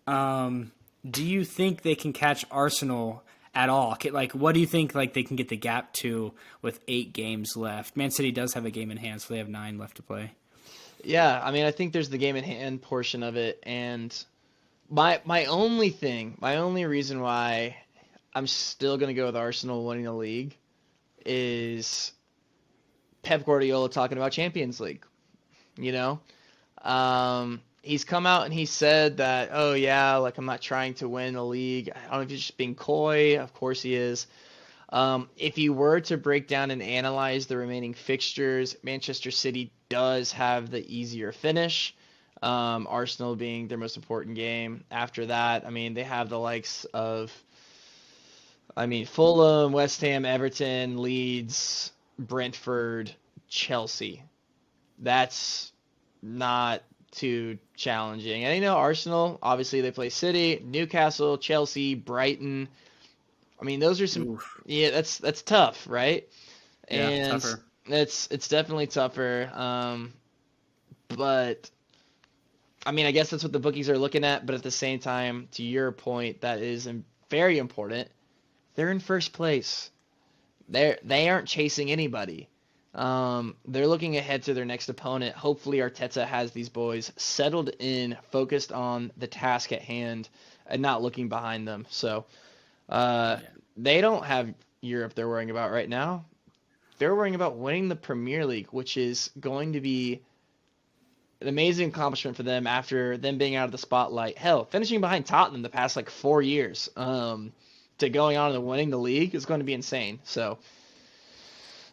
Do you think they can catch Arsenal at all? Like, what do you think? Like, they can get the gap to with 8 games left. Man City does have a game in hand, so they have 9 left to play. Yeah, I mean, I think there's the game in hand portion of it, and my only reason why I'm still gonna go with Arsenal winning the league is Pep Guardiola talking about Champions League. You know, he's come out and he said that, oh yeah, like I'm not trying to win the league. I don't know if he's just being coy. Of course he is. If you were to break down and analyze the remaining fixtures, Manchester City does have the easier finish. Arsenal being their most important game. After that, I mean, they have the likes of, I mean, Fulham, West Ham, Everton, Leeds, Brentford, Chelsea. That's not too challenging. And Arsenal, obviously they play City, Newcastle, Chelsea, Brighton. I mean, those are some. Oof. Yeah, that's tough, right? Yeah, And tougher. it's definitely tougher. But I mean, I guess that's what the bookies are looking at. But at the same time, to your point, that is very important. They're in first place. They aren't chasing anybody. They're looking ahead to their next opponent. Hopefully, Arteta has these boys settled in, focused on the task at hand, and not looking behind them. So. Yeah. They don't have Europe they're worrying about right now. They're worrying about winning the Premier League, which is going to be an amazing accomplishment for them after them being out of the spotlight. Hell, finishing behind Tottenham the past like 4 years, to going on and winning the league is going to be insane. So,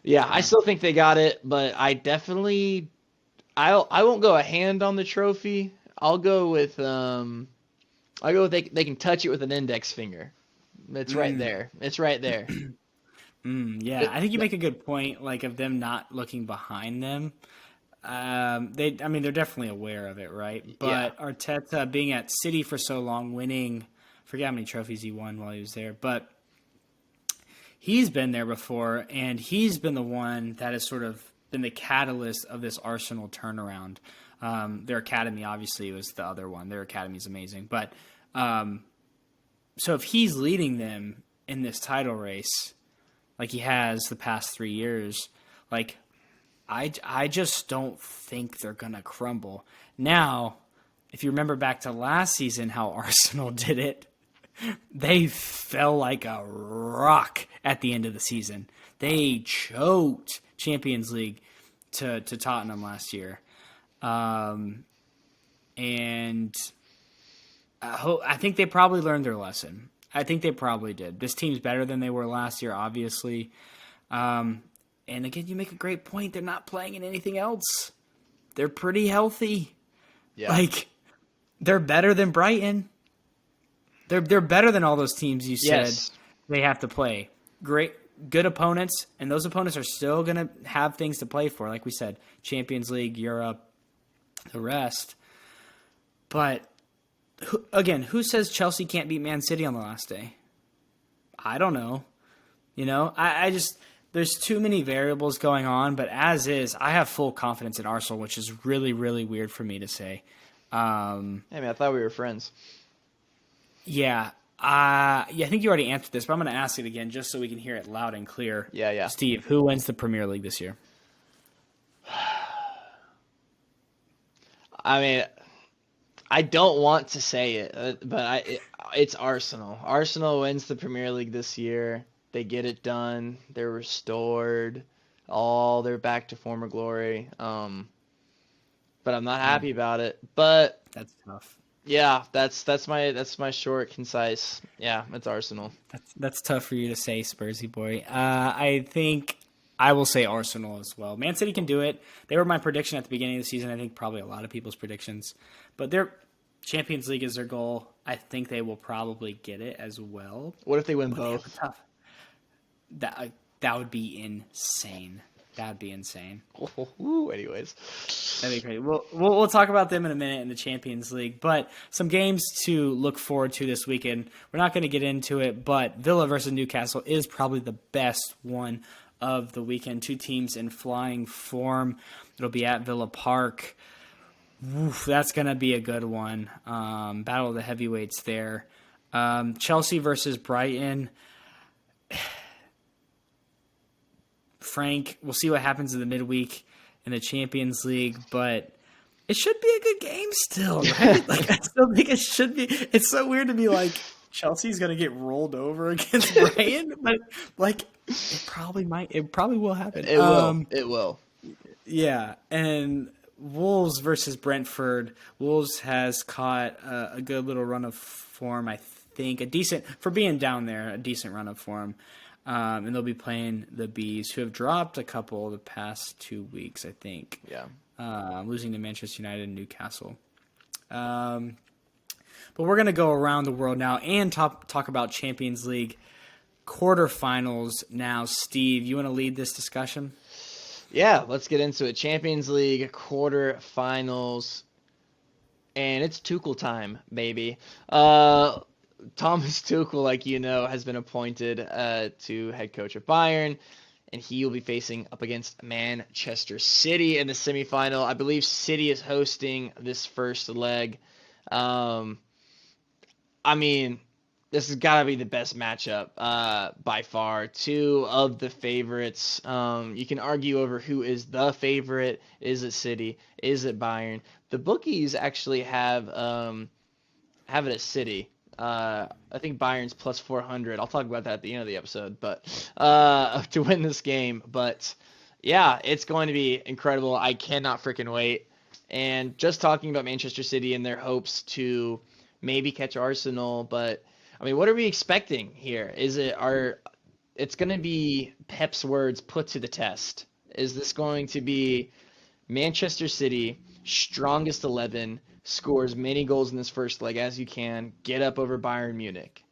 yeah, I Yeah. still think they got it, but I won't go a hand on the trophy. I'll go with they can touch it with an index finger. It's right Mm, there. It's right there. yeah, I think you make a good point, like of them not looking behind them. I mean, they're definitely aware of it, right? Yeah. But Arteta being at City for so long, winning, forget how many trophies he won while he was there, but he's been there before, and he's been the one that has sort of been the catalyst of this Arsenal turnaround. Their academy obviously was the other one. Their academy is amazing, but so if he's leading them in this title race, like he has the past 3 years, like I just don't think they're gonna crumble. Now, if you remember back to last season, how Arsenal did it, they fell like a rock at the end of the season. They choked Champions League to Tottenham last year, and I think they probably learned their lesson. I think they probably did. This team's better than they were last year, obviously. And again, you make a great point. They're not playing in anything else. They're pretty healthy. Yeah. Like they're better than Brighton. They're better than all those teams you said Yes. they have to play. Great, good opponents, and those opponents are still gonna have things to play for. Like we said, Champions League, Europe, the rest. But again, who says Chelsea can't beat Man City on the last day? I don't know. I just there's too many variables going on. But as is, I have full confidence in Arsenal, which is really, really weird for me to say. Hey man, I thought we were friends. Yeah. I think you already answered this, but I'm going to ask it again just so we can hear it loud and clear. Yeah, yeah. Steve, who wins the Premier League this year? I mean, I don't want to say it, but it's Arsenal. Arsenal wins the Premier League this year. They get it done. They're restored. They're back to former glory. But I'm not happy about it. But That's tough. yeah, that's my short, concise. Yeah, it's Arsenal. That's tough for you to say, Spursy boy. I think I will say Arsenal as well. Man City can do it. They were my prediction at the beginning of the season. I think probably a lot of people's predictions. But their Champions League is their goal. I think they will probably get it as well. What if they win But they have both? a tough. That would be insane. That'd be insane. Anyways. That'd be great. We'll talk about them in a minute in the Champions League, but some games to look forward to this weekend. We're not going to get into it, but Villa versus Newcastle is probably the best one of the weekend. Two teams in flying form. It'll be at Villa Park. Oof, that's going to be a good one. Battle of the heavyweights there. Chelsea versus Brighton. Frank, we'll see what happens in the midweek in the Champions League, but it should be a good game still, right? Like, I still think it should be. It's so weird to be like, Chelsea's going to get rolled over against Brighton, but like, it probably might. It probably will happen. It will. It will. Yeah, and Wolves versus Brentford. Wolves has caught a good little run of form, I think. A decent, for being down there, a decent run of form. And they'll be playing the Bees, who have dropped a couple the past 2 weeks, I think. Yeah. Losing to Manchester United and Newcastle. But we're going to go around the world now and talk about Champions League quarterfinals now. Steve, you want to lead this discussion? Yeah, let's get into it. Champions League quarterfinals. And it's Tuchel time, baby. Thomas Tuchel, like you know, has been appointed to head coach of Bayern, and he will be facing up against Manchester City in the semifinal. I believe City is hosting this first leg. I mean, this has got to be the best matchup by far. Two of the favorites. You can argue over who is the favorite. Is it City? Is it Bayern? The bookies actually have it as City. I think Bayern's plus 400. I'll talk about that at the end of the episode, but to win this game. But yeah, it's going to be incredible. I cannot freaking wait. And just talking about Manchester City and their hopes to maybe catch Arsenal, but I mean, what are we expecting here? It's going to be Pep's words put to the test. Is this going to be Manchester City, strongest 11, scores many goals in this first leg as you can, get up over Bayern Munich?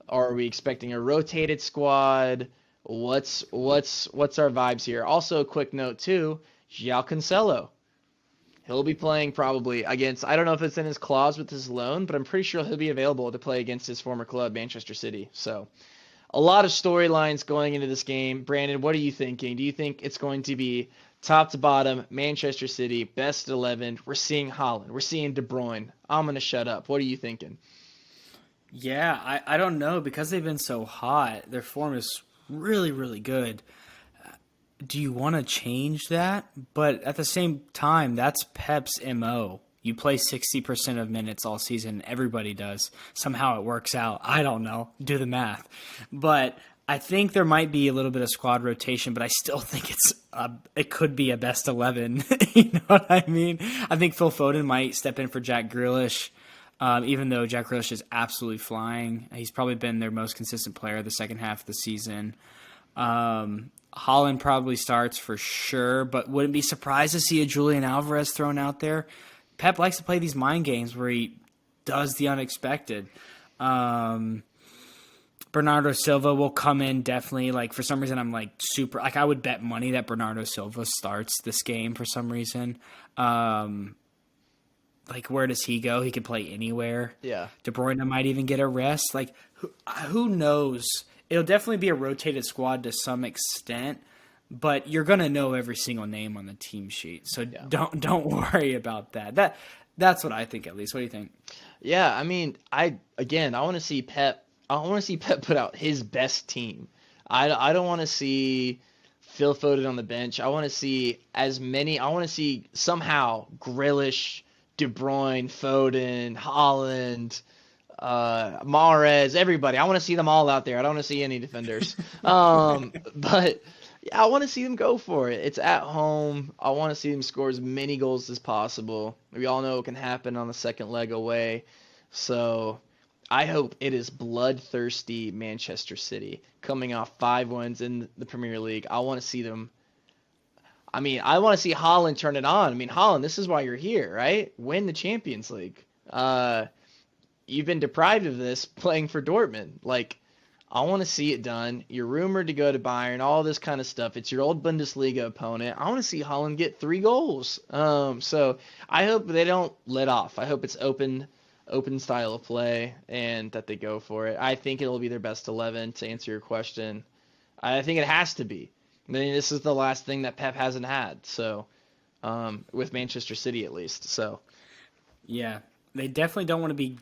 Or are we expecting a rotated squad? What's our vibes here? Also, a quick note too, João Cancelo. He'll be playing probably against, I don't know if it's in his clause with his loan, but I'm pretty sure he'll be available to play against his former club, Manchester City. So a lot of storylines going into this game. Brandon, what are you thinking? Do you think it's going to be top to bottom, Manchester City, best 11? We're seeing Haaland. We're seeing De Bruyne. I'm going to shut up. What are you thinking? Yeah, I don't know. Because they've been so hot, their form is really, really good. Do you want to change that? But at the same time, that's Pep's MO. You play 60% of minutes all season. Everybody does. Somehow it works out. I don't know. Do the math. But I think there might be a little bit of squad rotation, but I still think it could be a best 11. You know what I mean? I think Phil Foden might step in for Jack Grealish, even though Jack Grealish is absolutely flying. He's probably been their most consistent player the second half of the season. Haaland probably starts for sure, but wouldn't be surprised to see a Julian Alvarez thrown out there. Pep likes to play these mind games where he does the unexpected. Bernardo Silva will come in definitely. Like, for some reason, I'm like super. Like, I would bet money that Bernardo Silva starts this game for some reason. Like, where does he go? He could play anywhere. Yeah. De Bruyne might even get a rest. Like, who knows? It'll definitely be a rotated squad to some extent, but you're gonna know every single name on the team sheet. So Yeah. don't worry about that. That's what I think, at least. What do you think? Yeah, I mean, I want to see Pep. I want to see Pep put out his best team. I don't want to see Phil Foden on the bench. I want to see I want to see somehow Grealish, De Bruyne, Foden, Haaland, Mahrez, everybody. I want to see them all out there. I don't want to see any defenders. But yeah, I want to see them go for it. It's at home. I want to see them score as many goals as possible. We all know it can happen on the second leg away. So I hope it is bloodthirsty Manchester City coming off 5 wins in the Premier League. I want to see them. I mean, I want to see Haaland turn it on. I mean, Haaland, this is why you're here, right? Win the Champions League. You've been deprived of this playing for Dortmund. Like, I want to see it done. You're rumored to go to Bayern, all this kind of stuff. It's your old Bundesliga opponent. I want to see Holland get 3 goals. So I hope they don't let off. I hope it's open style of play and that they go for it. I think it'll be their best 11 to answer your question. I think it has to be. I mean, this is the last thing that Pep hasn't had. So with Manchester City at least. So Yeah, they definitely don't want to be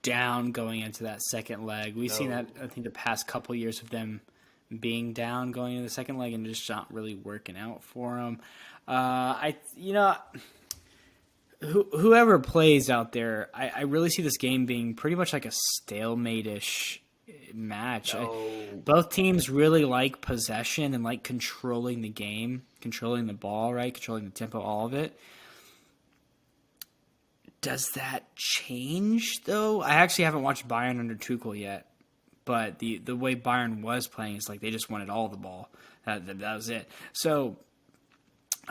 down going into that second leg. We've seen that, I think, the past couple years of them being down going into the second leg and just not really working out for them. Whoever plays out there, I really see this game being pretty much like a stalemate-ish match. Both teams really like possession and like controlling the game, controlling the ball, right? Controlling the tempo, all of it. Does that change, though? I actually haven't watched Bayern under Tuchel yet, but the way Bayern was playing is like they just wanted all the ball. That was it. So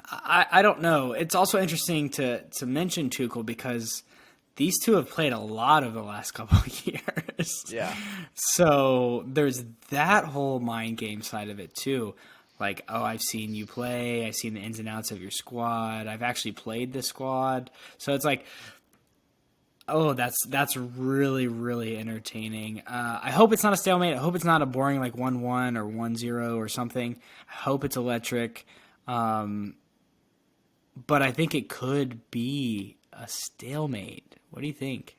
I don't know. It's also interesting to mention Tuchel because these two have played a lot of the last couple of years. yeah. So there's that whole mind game side of it, too. Like, oh, I've seen you play. I've seen the ins and outs of your squad. I've actually played the squad. So it's like, oh, that's really, really entertaining. I hope it's not a stalemate. I hope it's not a boring like 1-1 or 1-0 or something. I hope it's electric. But I think it could be a stalemate. What do you think?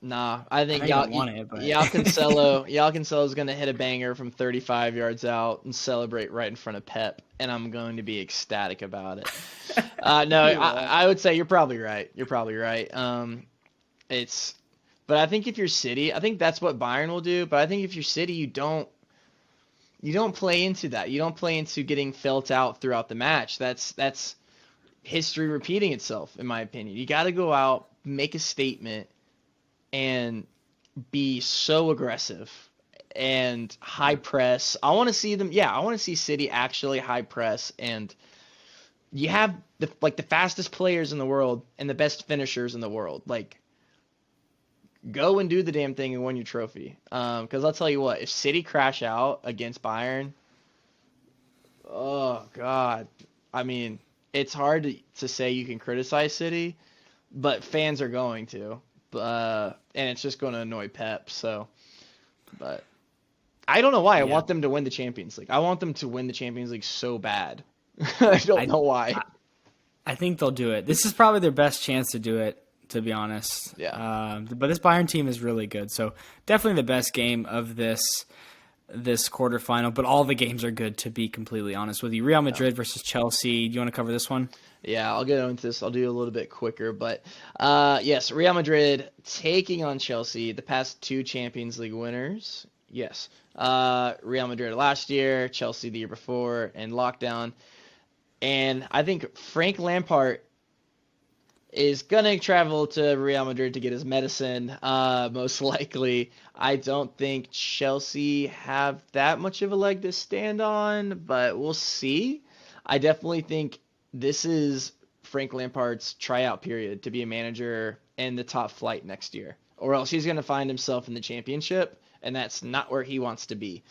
Nah, I think I don't want it, but Cancelo is gonna hit a banger from 35 yards out and celebrate right in front of Pep, and I'm going to be ecstatic about it. No, I would say you're probably right. You're probably right. But I think if you're City, I think that's what Bayern will do. But I think if you're City, you don't play into that. You don't play into getting felt out throughout the match. That's history repeating itself, in my opinion. You got to go out, make a statement, and be so aggressive and high press. I want to see them. Yeah, I want to see City actually high press, and you have the fastest players in the world and the best finishers in the world. Like, go and do the damn thing and win your trophy. Because I'll tell you what, if City crash out against Bayern, oh God, I mean, it's hard to say you can criticize City, but fans are going to. And it's just going to annoy Pep. So, but I don't know why. I want them to win the Champions League. I want them to win the Champions League so bad. I don't know why. I think they'll do it. This is probably their best chance to do it, to be honest. Yeah. But this Bayern team is really good. So definitely the best game of this quarterfinal. But all the games are good, to be completely honest with you. Real Madrid versus Chelsea. Do you want to cover this one? Yeah, I'll get into this. I'll do it a little bit quicker. But yes, Real Madrid taking on Chelsea, the past 2 Champions League winners. Yes. Real Madrid last year, Chelsea the year before, and lockdown. And I think Frank Lampard is going to travel to Real Madrid to get his medicine, most likely. I don't think Chelsea have that much of a leg to stand on, but we'll see. I definitely think this is Frank Lampard's tryout period to be a manager in the top flight next year, or else he's going to find himself in the championship, and that's not where he wants to be.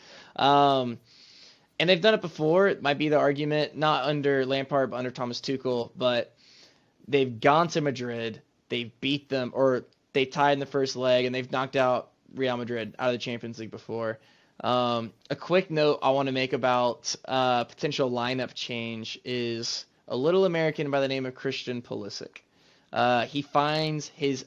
And they've done it before. It might be the argument, not under Lampard, but under Thomas Tuchel, but they've gone to Madrid, they've beat them, or they tied in the first leg, and they've knocked out Real Madrid out of the Champions League before. A quick note I want to make about potential lineup change is a little American by the name of Christian Pulisic. He finds his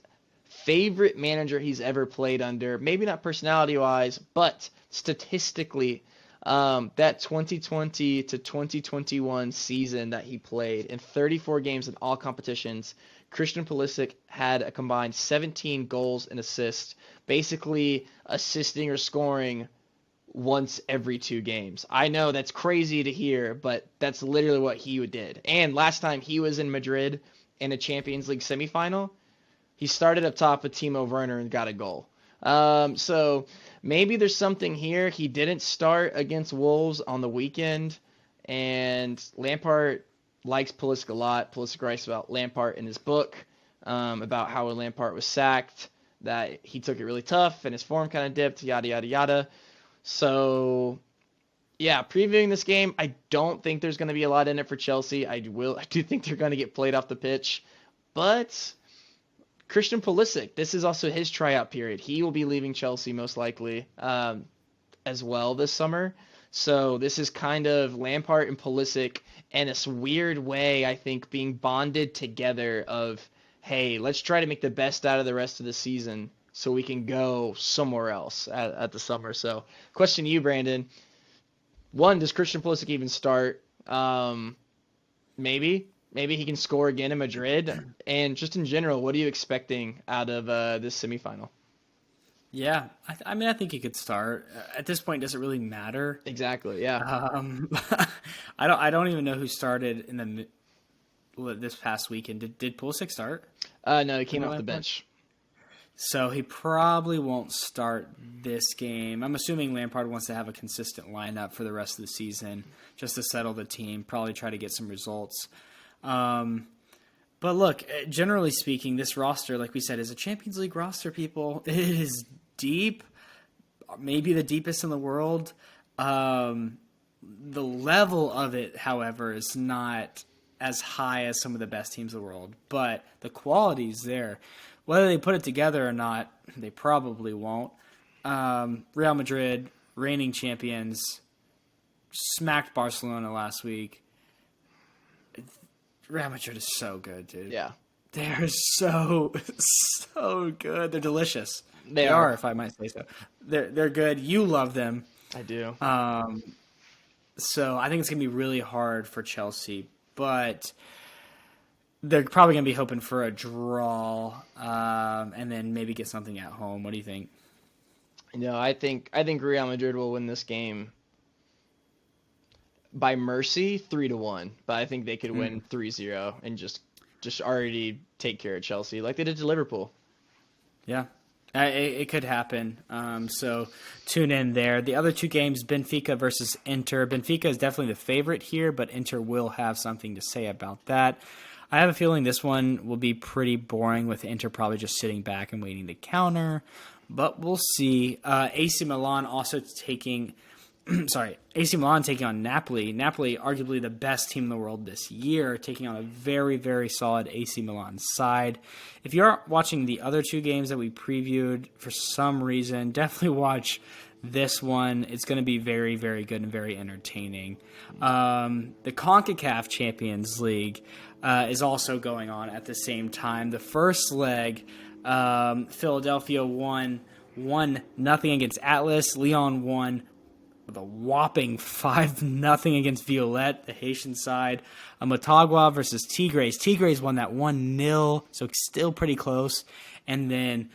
favorite manager he's ever played under, maybe not personality-wise, but statistically, that 2020 to 2021 season that he played in 34 games in all competitions, Christian Pulisic had a combined 17 goals and assists, basically assisting or scoring once every 2 games. I know that's crazy to hear, but that's literally what he did. And last time he was in Madrid in a Champions League semifinal, he started up top with Timo Werner and got a goal. So maybe there's something here. He didn't start against Wolves on the weekend, and Lampard likes Pulisic a lot. Pulisic writes about Lampard in his book, about how when Lampard was sacked, that he took it really tough and his form kind of dipped, yada, yada, yada. So yeah, previewing this game, I don't think there's going to be a lot in it for Chelsea. I do think they're going to get played off the pitch, but Christian Pulisic, this is also his tryout period. He will be leaving Chelsea most likely as well this summer. So this is kind of Lampard and Pulisic in this weird way, I think, being bonded together of, hey, let's try to make the best out of the rest of the season so we can go somewhere else at the summer. So question to you, Brandon. One, does Christian Pulisic even start? Maybe. Maybe he can score again in Madrid. And just in general, what are you expecting out of this semifinal? Yeah, I mean, I think he could start. At this point, does it really matter? Exactly. Yeah. Um, I don't even know who started in this past weekend. Did Pulisic start? No, he came Under off the Lampard? bench. So he probably won't start this game. I'm assuming Lampard wants to have a consistent lineup for the rest of the season, just to settle the team. Probably try to get some results. But look, generally speaking, this roster, like we said, is a Champions League roster. People, it is deep, maybe the deepest in the world. The level of it, however, is not as high as some of the best teams in the world, but the quality's there. Whether they put it together or not, they probably won't. Real Madrid, reigning champions, smacked Barcelona last week. Real Madrid is so good, dude. Yeah. They're so good. They're delicious. They are, are. if I might say so. They're good. You love them. I do. So I think it's gonna be really hard for Chelsea, but they're probably gonna be hoping for a draw, and then maybe get something at home. What do you think? I think Real Madrid will win this game by mercy 3-1, but I think they could win 3-0 and just already take care of Chelsea like they did to Liverpool. Yeah, it could happen. So tune in there. The other two games, Benfica versus Inter. Benfica is definitely the favorite here, but Inter will have something to say about that. I have a feeling this one will be pretty boring with Inter probably just sitting back and waiting to counter, but we'll see. AC Milan also taking AC Milan taking on Napoli. Napoli, arguably the best team in the world this year, taking on a very, very solid AC Milan side. If you aren't watching the other two games that we previewed for some reason, definitely watch this one. It's going to be very, very good and very entertaining. The CONCACAF Champions League is also going on at the same time. The first leg, Philadelphia won 1-0 against Atlas. Lyon won with a whopping 5-0 against Violette, the Haitian side. Motagua versus Tigres. Tigres won that 1-0, so still pretty close. And then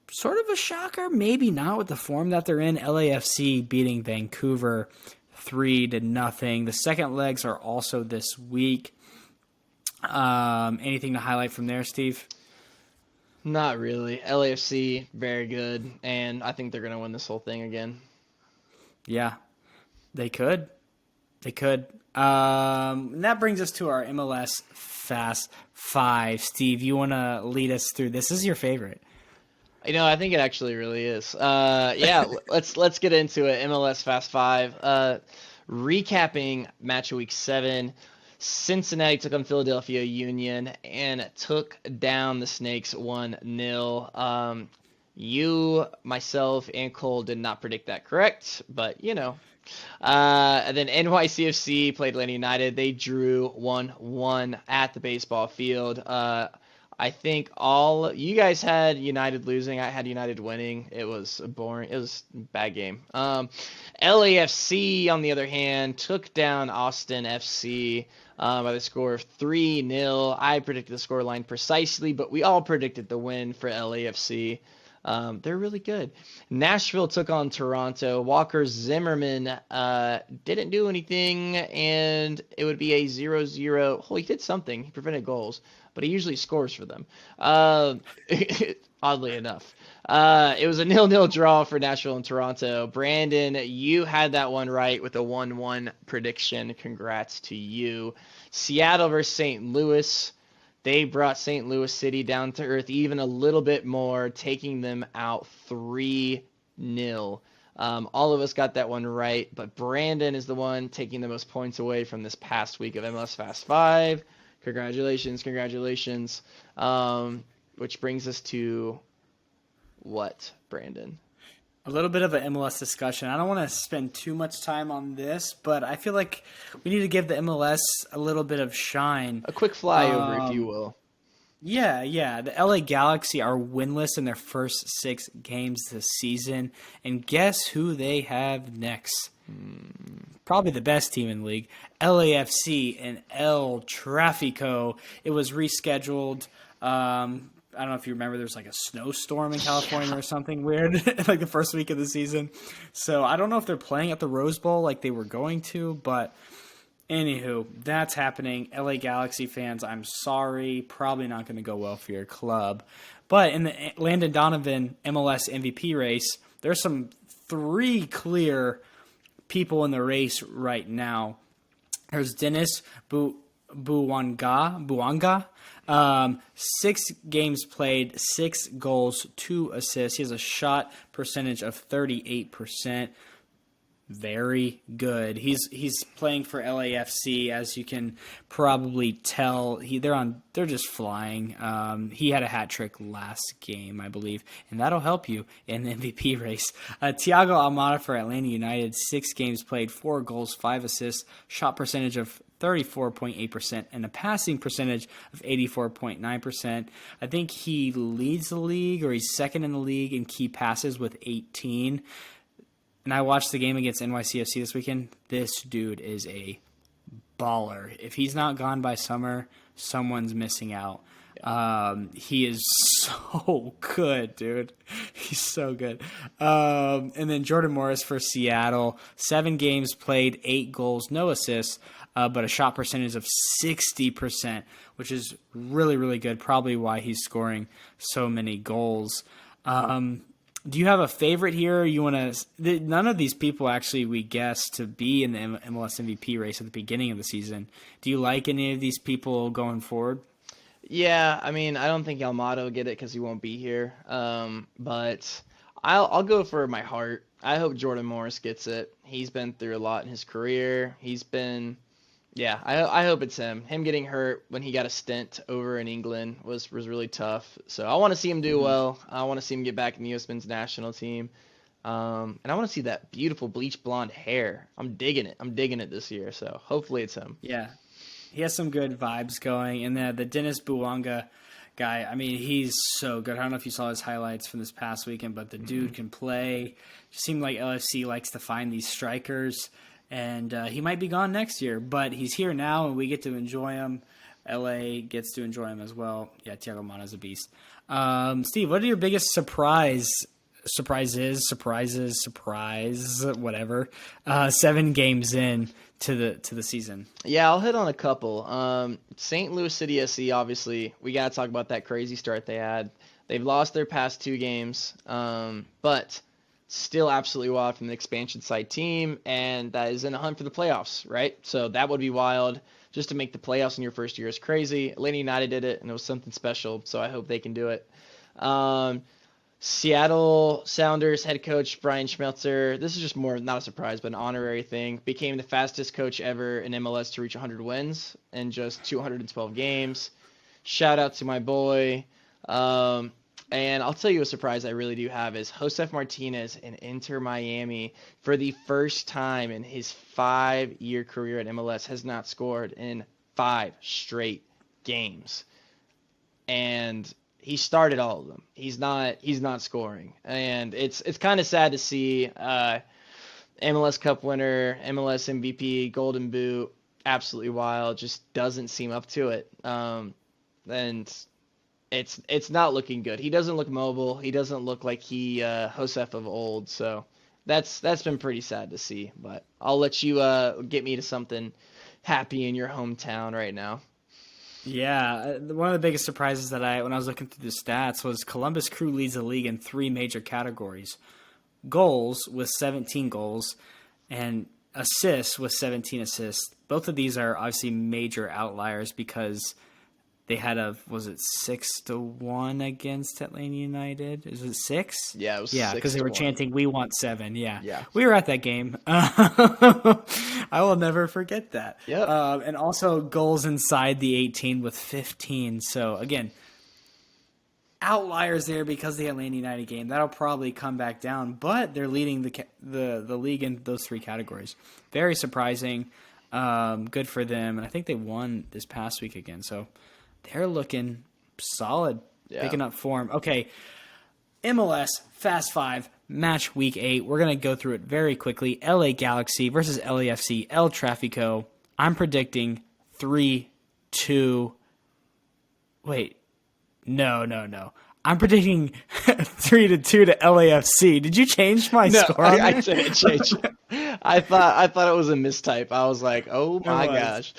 sort of a shocker, maybe not with the form that they're in, LAFC beating Vancouver 3-0. The second legs are also this week. Anything to highlight from there, Steve? Not really. LAFC, very good, and I think they're going to win this whole thing again. Yeah, they could. They could. And that brings us to our MLS Fast Five. Steve, you want to lead us through this? This is your favorite. I think it actually really is. Yeah, let's get into it. MLS Fast Five. Recapping match of week 7. Cincinnati took on Philadelphia Union and took down the Snakes 1-0. You, myself, and Cole did not predict that correct, but And then NYCFC played Atlanta United. They drew 1-1 at the baseball field. I think all you guys had United losing. I had United winning. It was boring. It was a bad game. LAFC, on the other hand, took down Austin FC by the score of 3-0. I predicted the scoreline precisely, but we all predicted the win for LAFC. They're really good. Nashville took on Toronto. Walker Zimmerman didn't do anything, and it would be a 0-0. Oh, he did something. He prevented goals, but he usually scores for them. Oddly enough. It was a 0-0 draw for Nashville and Toronto. Brandon, you had that one right with a 1-1 prediction. Congrats to you. Seattle versus St. Louis. They brought St. Louis City down to earth even a little bit more, taking them out 3-0. All of us got that one right, but Brandon is the one taking the most points away from this past week of MLS Fast 5. Congratulations, congratulations. Which brings us to what, Brandon? A little bit of an MLS discussion. I don't want to spend too much time on this, but I feel like we need to give the MLS a little bit of shine. A quick flyover, if you Um, will. yeah. The LA Galaxy are winless in their first 6 games this season. And guess who they have next? Probably the best team in the league, LAFC and El Trafico. It was rescheduled. I don't know if you remember, there was like a snowstorm in California or something weird, like the first week of the season. So I don't know if they're playing at the Rose Bowl like they were going to, but anywho, that's happening. LA Galaxy fans, I'm sorry. Probably not going to go well for your club. But in the Landon Donovan MLS MVP race, there's some 3 clear people in the race right now. There's Dennis Buanga. 6 games played, 6 goals, 2 assists. He has a shot percentage of 38%. Very good. He's playing for LAFC, as you can probably tell. They're just flying. He had a hat trick last game, I believe, and that'll help you in the MVP race. Thiago Almada for Atlanta United, 6 games played, 4 goals, 5 assists, shot percentage of 34.8%, and a passing percentage of 84.9%. I think he leads the league, or he's second in the league in key passes with 18. And I watched the game against NYCFC this weekend. This dude is a baller. If he's not gone by summer, someone's missing out. He is so good, dude. He's so good. And then Jordan Morris for Seattle. 7 games played, 8 goals, no assists, but a shot percentage of 60%, which is really, really good. Probably why he's scoring so many goals. Do you have a favorite here? You want to? None of these people actually we guessed to be in the MLS MVP race at the beginning of the season. Do you like any of these people going forward? Yeah, I mean, I don't think Almada will get it because he won't be here. But I'll go for my heart. I hope Jordan Morris gets it. He's been through a lot in his career. Yeah, I hope it's him. Him getting hurt when he got a stint over in England was really tough. So I want to see him do well. I want to see him get back in the U.S. men's national team. And I want to see that beautiful bleach blonde hair. I'm digging it. I'm digging it this year. So hopefully it's him. Yeah, he has some good vibes going. And the Dennis Buanga guy, I mean, he's so good. I don't know if you saw his highlights from this past weekend, but the dude can play. It seemed like LFC likes to find these strikers. And he might be gone next year, but he's here now, and we get to enjoy him. LA gets to enjoy him as well. Yeah, Thiago Motta's a beast. Steve, what are your biggest surprises, whatever, 7 games in to the season? Yeah, I'll hit on a couple. St. Louis City SC, obviously, we got to talk about that crazy start they had. They've lost their past 2 games, but still absolutely wild from the expansion side team, and that is in a hunt for the playoffs, right? So that would be wild. Just to make the playoffs in your first year is crazy. Atlanta United did it, and it was something special, so I hope they can do it. Seattle Sounders head coach Brian Schmelzer, this is just more, not a surprise, but an honorary thing, became the fastest coach ever in MLS to reach 100 wins in just 212 games. Shout out to my boy. And I'll tell you a surprise I really do have is Josef Martinez in Inter Miami for the first time in his 5-year career at MLS has not scored in 5 straight games. And he started all of them. He's not scoring. And it's kind of sad to see MLS Cup winner, MLS MVP, Golden Boot, absolutely wild, just doesn't seem up to it. And it's not looking good. He doesn't look mobile. He doesn't look like Josef of old. So that's been pretty sad to see. But I'll let you get me to something happy in your hometown right now. Yeah, one of the biggest surprises that when I was looking through the stats was Columbus Crew leads the league in 3 major categories: goals with 17 goals, and assists with 17 assists. Both of these are obviously major outliers because they had was it 6-1 against Atlanta United? Is it 6? Yeah, it was Yeah, because they were 6-1. chanting, "We want 7." Yeah, Yeah. we were at that game. I will never forget that. Yep. And also goals inside the 18 with 15. So again, outliers there because of the Atlanta United game. That'll probably come back down, but they're leading the league in those 3 categories. Very surprising. Good for them, and I think they won this past week again. So they're looking solid, picking up form. Okay, MLS Fast 5 match week 8. We're gonna go through it very quickly. LA Galaxy versus LAFC El Trafico. I'm predicting 3-2. Wait. No. I'm predicting 3-2 to LAFC. Did you change my score? I didn't change. I thought it was a mistype. I was like, oh my gosh.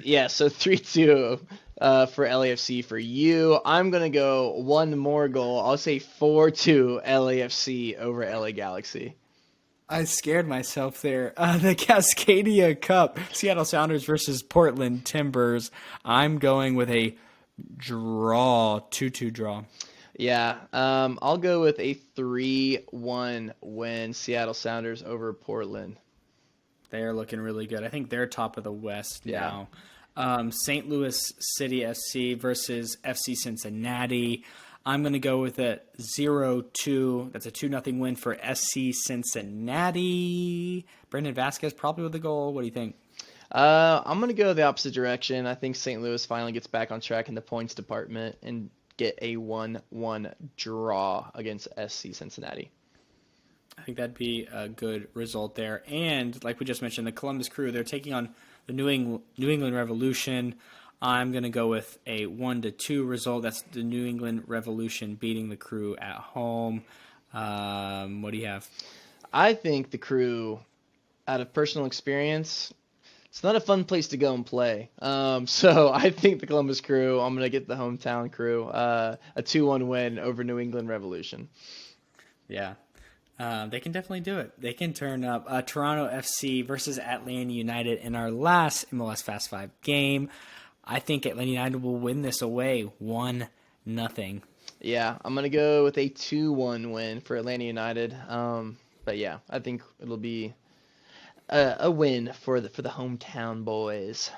Yeah, so 3-2 for LAFC for you. I'm gonna go one more goal. I'll say 4-2 LAFC over LA Galaxy. I scared myself there. The Cascadia Cup, Seattle Sounders versus Portland Timbers. I'm going with a draw, 2-2 draw. Yeah, I'll go with a 3-1 win, Seattle Sounders over Portland. They're looking really good. I think they're top of the West now. St. Louis City FC versus FC Cincinnati. I'm going to go with a 0-2. That's a 2-0 win for SC Cincinnati. Brendan Vasquez probably with the goal. What do you think? I'm going to go the opposite direction. I think St. Louis finally gets back on track in the points department and get a 1-1 draw against SC Cincinnati. I think that'd be a good result there. And like we just mentioned, the Columbus Crew, they're taking on the New England Revolution. I'm going to go with a 1-2 result. That's the New England Revolution beating the Crew at home. What do you have? I think the Crew, out of personal experience, it's not a fun place to go and play. So I think the Columbus Crew, I'm going to get the hometown Crew, a 2-1 win over New England Revolution. Yeah. They can definitely do it. They can turn up. Toronto FC versus Atlanta United in our last MLS Fast 5 game. I think Atlanta United will win this away 1-0. Yeah, I'm going to go with a 2-1 win for Atlanta United. But yeah, I think it'll be a win for the hometown boys.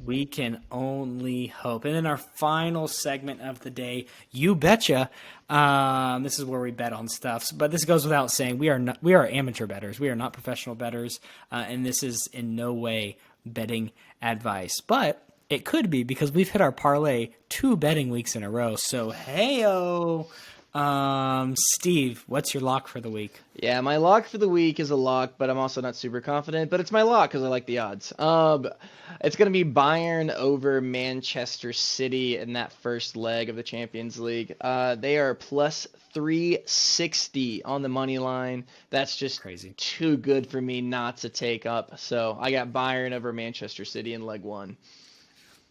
We can only hope. And then our final segment of the day, You Betcha. This is where we bet on stuff. But this goes without saying, we are amateur bettors. We are not professional bettors. And this is in no way betting advice. But it could be because we've hit our parlay 2 betting weeks in a row. So, hey-o. Steve, what's your lock for the week? Yeah, my lock for the week is a lock, but I'm also not super confident. But it's my lock because I like the odds. It's going to be Bayern over Manchester City in that first leg of the Champions League. They are plus 360 on the money line. That's just crazy, too good for me not to take up. So I got Bayern over Manchester City in leg 1.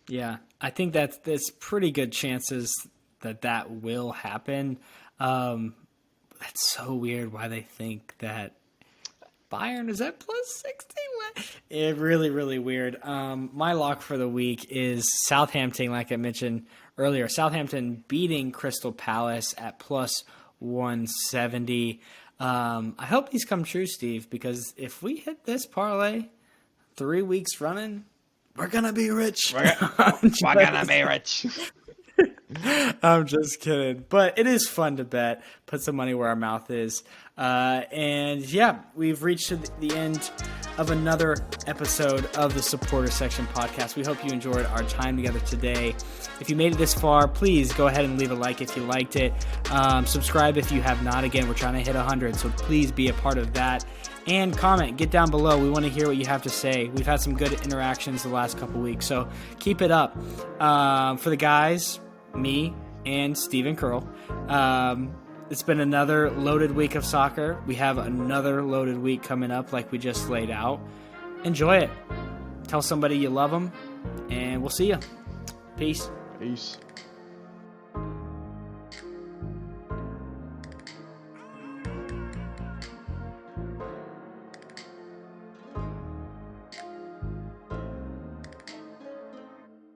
Yeah, I think that's pretty good chances that will happen. That's so weird why they think that Bayern is at plus 60. It really, really weird. My lock for the week is Southampton, like I mentioned earlier. Southampton beating Crystal Palace at plus 170. I hope these come true, Steve, because if we hit this parlay 3 weeks running, we're going to be rich. We're going to be rich. I'm just kidding. But it is fun to bet. Put some money where our mouth is. And yeah, we've reached the end of another episode of the Supporter Section podcast. We hope you enjoyed our time together today. If you made it this far, please go ahead and leave a like if you liked it. Subscribe if you have not. Again, we're trying to hit 100, so please be a part of that. And comment, get down below. We want to hear what you have to say. We've had some good interactions the last couple weeks, so keep it up. For the guys, me and Stephen Curl, it's been another loaded week of soccer. We have another loaded week coming up like we just laid out. Enjoy it. Tell somebody you love them, and we'll see you. Peace. Peace.